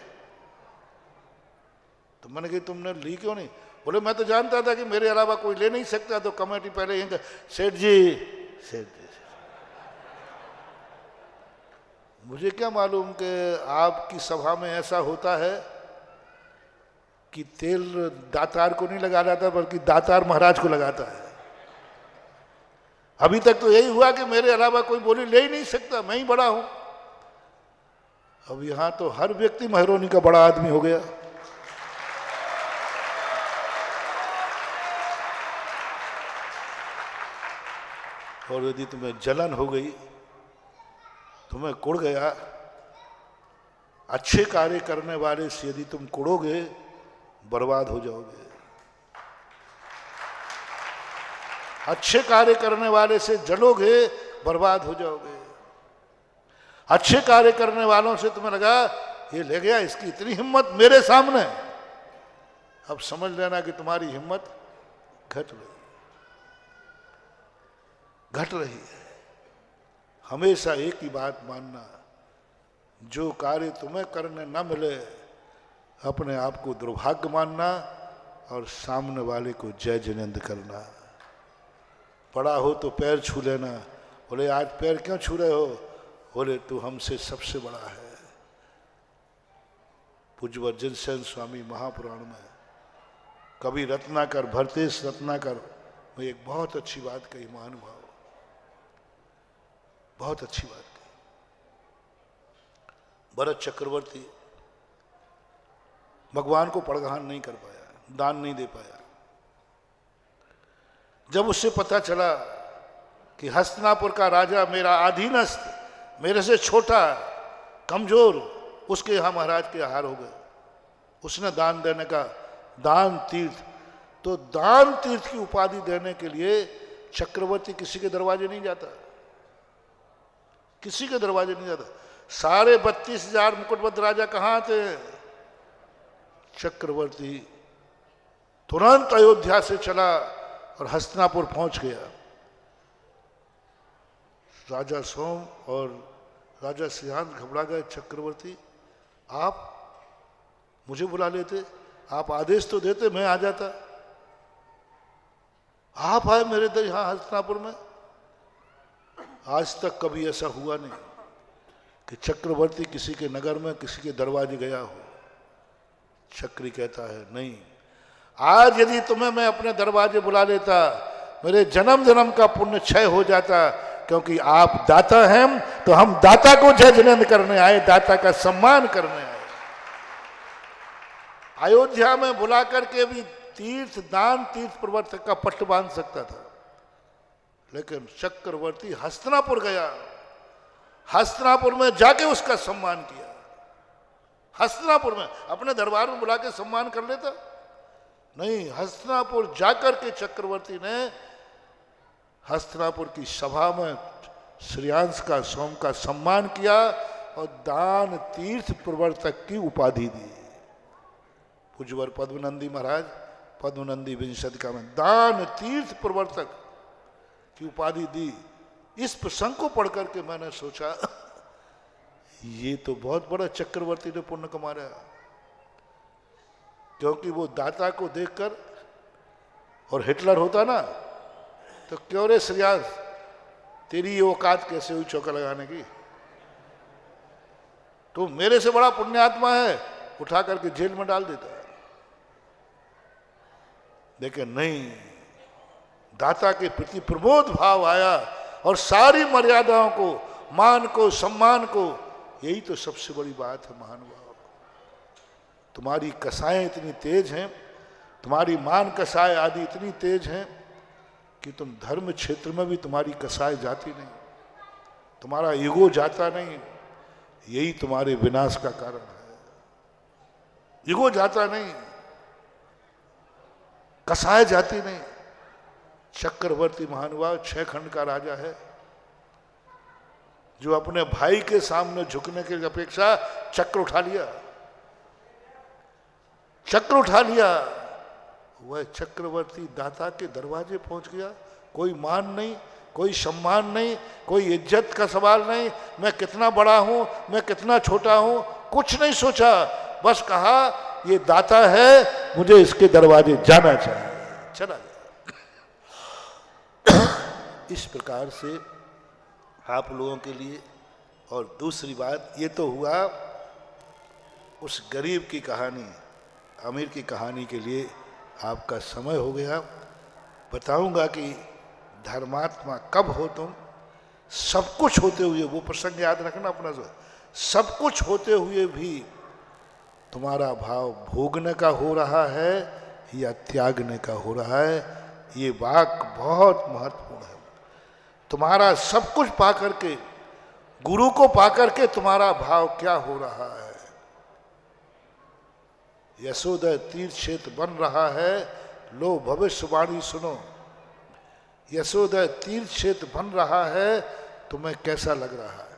तो मैंने कहा तुमने ली क्यों नहीं? बोले मैं तो जानता था कि मेरे अलावा कोई ले नहीं सकता, तो कमेटी पहले यहीं सेठ जी, सेठ जी, मुझे क्या मालूम कि आपकी सभा में ऐसा होता है कि तेल दातार को नहीं लगा जाता बल्कि दातार महाराज को लगाता है। अभी तक तो यही हुआ कि मेरे अलावा कोई बोली ले ही नहीं सकता, मैं ही बड़ा हूं। अब यहां तो हर व्यक्ति महरोनी का बड़ा आदमी हो गया। और यदि तुम्हें जलन हो गई, तुम्हें कुड़ गया, अच्छे कार्य करने वाले से यदि तुम कुड़ोगे बर्बाद हो जाओगे। अच्छे कार्य करने वाले से जलोगे बर्बाद हो जाओगे। अच्छे कार्य करने वालों से तुम्हें लगा ये ले गया, इसकी इतनी हिम्मत मेरे सामने, अब समझ लेना कि तुम्हारी हिम्मत घट रही है। हमेशा एक ही बात मानना, जो कार्य तुम्हें करने न मिले अपने आप को दुर्भाग्य मानना और सामने वाले को जय जिनेंद्र करना। बड़ा हो तो पैर छू लेना, बोले आज पैर क्यों छू रहे हो? बोले तू हमसे सबसे बड़ा है। पूज्य वर्जन सेन स्वामी महापुराण में कवि रत्नाकर, भरतेश रत्नाकर में एक बहुत अच्छी बात कही, महानुभाव, बहुत अच्छी बात कही। भरत चक्रवर्ती भगवान को पड़गान नहीं कर पाया, दान नहीं दे पाया। जब उससे पता चला कि हस्तिनापुर का राजा मेरा अधीनस्थ, मेरे से छोटा, कमजोर, उसके यहाँ महाराज के हार हो गए, उसने दान देने का, दान तीर्थ, तो दान तीर्थ की उपाधि देने के लिए चक्रवर्ती किसी के दरवाजे नहीं जाता, किसी के दरवाजे नहीं जाता। सारे 32,000 मुकुटबद्ध राजा कहाँ थे? चक्रवर्ती तुरंत अयोध्या से चला और हस्तिनापुर पहुंच गया। राजा सोम और राजा सिंहांत घबरा गए, चक्रवर्ती आप मुझे बुला लेते, आप आदेश तो देते, मैं आ जाता, आप आए मेरे दर यहाँ हस्तिनापुर में। आज तक कभी ऐसा हुआ नहीं कि चक्रवर्ती किसी के नगर में किसी के दरवाजे गया हो। चक्री कहता है नहीं, आज यदि तुम्हें मैं अपने दरवाजे बुला लेता, मेरे जन्म जन्म का पुण्य क्षय हो जाता, क्योंकि आप दाता हैं, तो हम दाता को जय जिनेंद्र करने आए, दाता का सम्मान करने आए। अयोध्या में बुला करके भी तीर्थ दान तीर्थ प्रवर्तक का पट्ट बांध सकता था, लेकिन चक्रवर्ती हस्तिनापुर गया, हस्तिनापुर में जाके उसका सम्मान किया। हस्तिनापुर में अपने दरबार में बुला के सम्मान कर लेता, नहीं, हस्तिनापुर जाकर के चक्रवर्ती ने हस्तिनापुर की सभा में श्रेयांश का, सोम का सम्मान किया और दान तीर्थ प्रवर्तक की उपाधि दी। पूज्यवर पद्मनंदी महाराज, पद्मनंदी विंशतिका में दान तीर्थ प्रवर्तक की उपाधि दी। इस प्रसंग को पढ़ करके मैंने सोचा ये तो बहुत बड़ा चक्रवर्ती ने पुण्य कमाया, क्योंकि वो दाता को देखकर, और हिटलर होता ना तो क्यों रे श्रेयांश, तेरी ये औकात कैसे हुई चौका लगाने की, तो मेरे से बड़ा पुण्यात्मा है, उठा करके जेल में डाल देता है। लेकिन नहीं, दाता के प्रति प्रबोध भाव आया और सारी मर्यादाओं को, मान को, सम्मान को, यही तो सबसे बड़ी बात है महानुभाव। तुम्हारी कसाएं इतनी तेज हैं, तुम्हारी मान कसाएं आदि इतनी तेज हैं कि तुम धर्म क्षेत्र में भी तुम्हारी कसाएं जाती नहीं, तुम्हारा ईगो जाता नहीं, यही तुम्हारे विनाश का कारण है। ईगो जाता नहीं, कसाएं जाती नहीं। चक्रवर्ती महानुभाव 6 खंड का राजा है, जो अपने भाई के सामने झुकने की अपेक्षा चक्र उठा लिया, चक्र उठा लिया। वह चक्रवर्ती दाता के दरवाजे पहुंच गया, कोई मान नहीं, कोई सम्मान नहीं, कोई इज्जत का सवाल नहीं, मैं कितना बड़ा हूं, मैं कितना छोटा हूं, कुछ नहीं सोचा, बस कहा ये दाता है, मुझे इसके दरवाजे जाना चाहिए, चला गया। इस प्रकार से आप लोगों के लिए। और दूसरी बात ये तो हुआ उस गरीब की कहानी, अमीर की कहानी के लिए आपका समय हो गया। बताऊंगा कि धर्मात्मा कब हो तुम, सब कुछ होते हुए, वो प्रसंग याद रखना अपना, सब कुछ होते हुए भी तुम्हारा भाव भोगने का हो रहा है या त्यागने का हो रहा है, ये वाक बहुत महत्वपूर्ण है। तुम्हारा सब कुछ पाकर के, गुरु को पाकर के तुम्हारा भाव क्या हो रहा है। यशोदय तीर्थ क्षेत्र बन रहा है, लो भविष्यवाणी सुनो। यशोदय तीर्थ क्षेत्र बन रहा है, तुम्हें कैसा लग रहा है?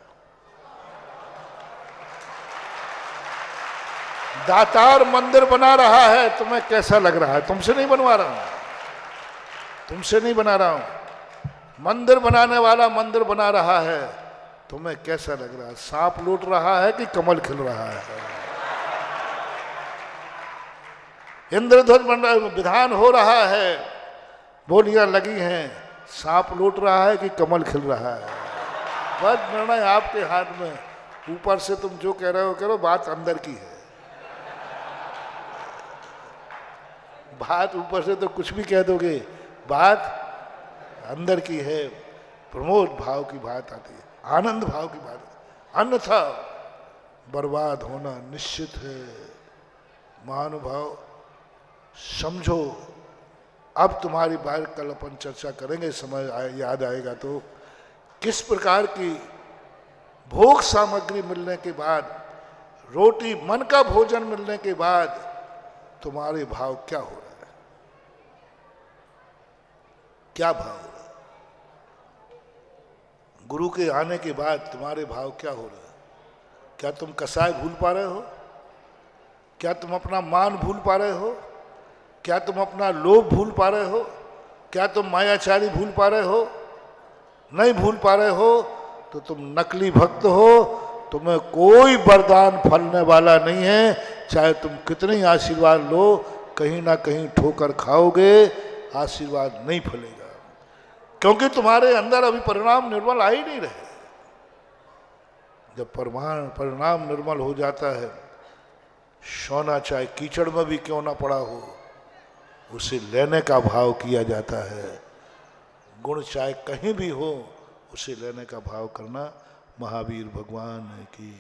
दातार मंदिर बना रहा है, तुम्हें कैसा लग रहा है? तुमसे नहीं बनवा रहा हूं, तुमसे नहीं बना रहा हूं, मंदिर बनाने वाला मंदिर बना रहा है, तुम्हें कैसा लग रहा है? सांप लूट रहा है कि कमल खिल रहा है? इंद्रध्वज विधान हो रहा है, बोलियां लगी हैं, सांप लूट रहा है कि कमल खिल रहा है? बस निर्णय आपके हाथ में। ऊपर से तुम जो कह रहे हो करो, बात अंदर की है। बात ऊपर से तो कुछ भी कह दोगे, बात अंदर की है। प्रमोद भाव की बात आती है, आनंद भाव की बात, अन्यथा बर्बाद होना निश्चित है। महानुभाव, समझो। अब तुम्हारी बात कल अपन चर्चा करेंगे, समय याद आएगा तो, किस प्रकार की भोग सामग्री मिलने के बाद, रोटी मन का भोजन मिलने के बाद तुम्हारे भाव क्या हो रहा है, क्या भाव हो रहा है? गुरु के आने के बाद तुम्हारे भाव क्या हो रहा है? क्या तुम कसाय भूल पा रहे हो? क्या तुम अपना मान भूल पा रहे हो? क्या तुम अपना लोभ भूल पा रहे हो? क्या तुम मायाचारी भूल पा रहे हो? नहीं भूल पा रहे हो तो तुम नकली भक्त हो, तुम्हें कोई वरदान फलने वाला नहीं है। चाहे तुम कितने आशीर्वाद लो, कहीं ना कहीं ठोकर खाओगे, आशीर्वाद नहीं फलेगा, क्योंकि तुम्हारे अंदर अभी परिणाम निर्मल आ ही नहीं रहे। जब परिणाम निर्मल हो जाता है, सोना चाहे कीचड़ में भी क्यों ना पड़ा हो, उसे लेने का भाव किया जाता है। गुण चाहे कहीं भी हो, उसे लेने का भाव करना। महावीर भगवान की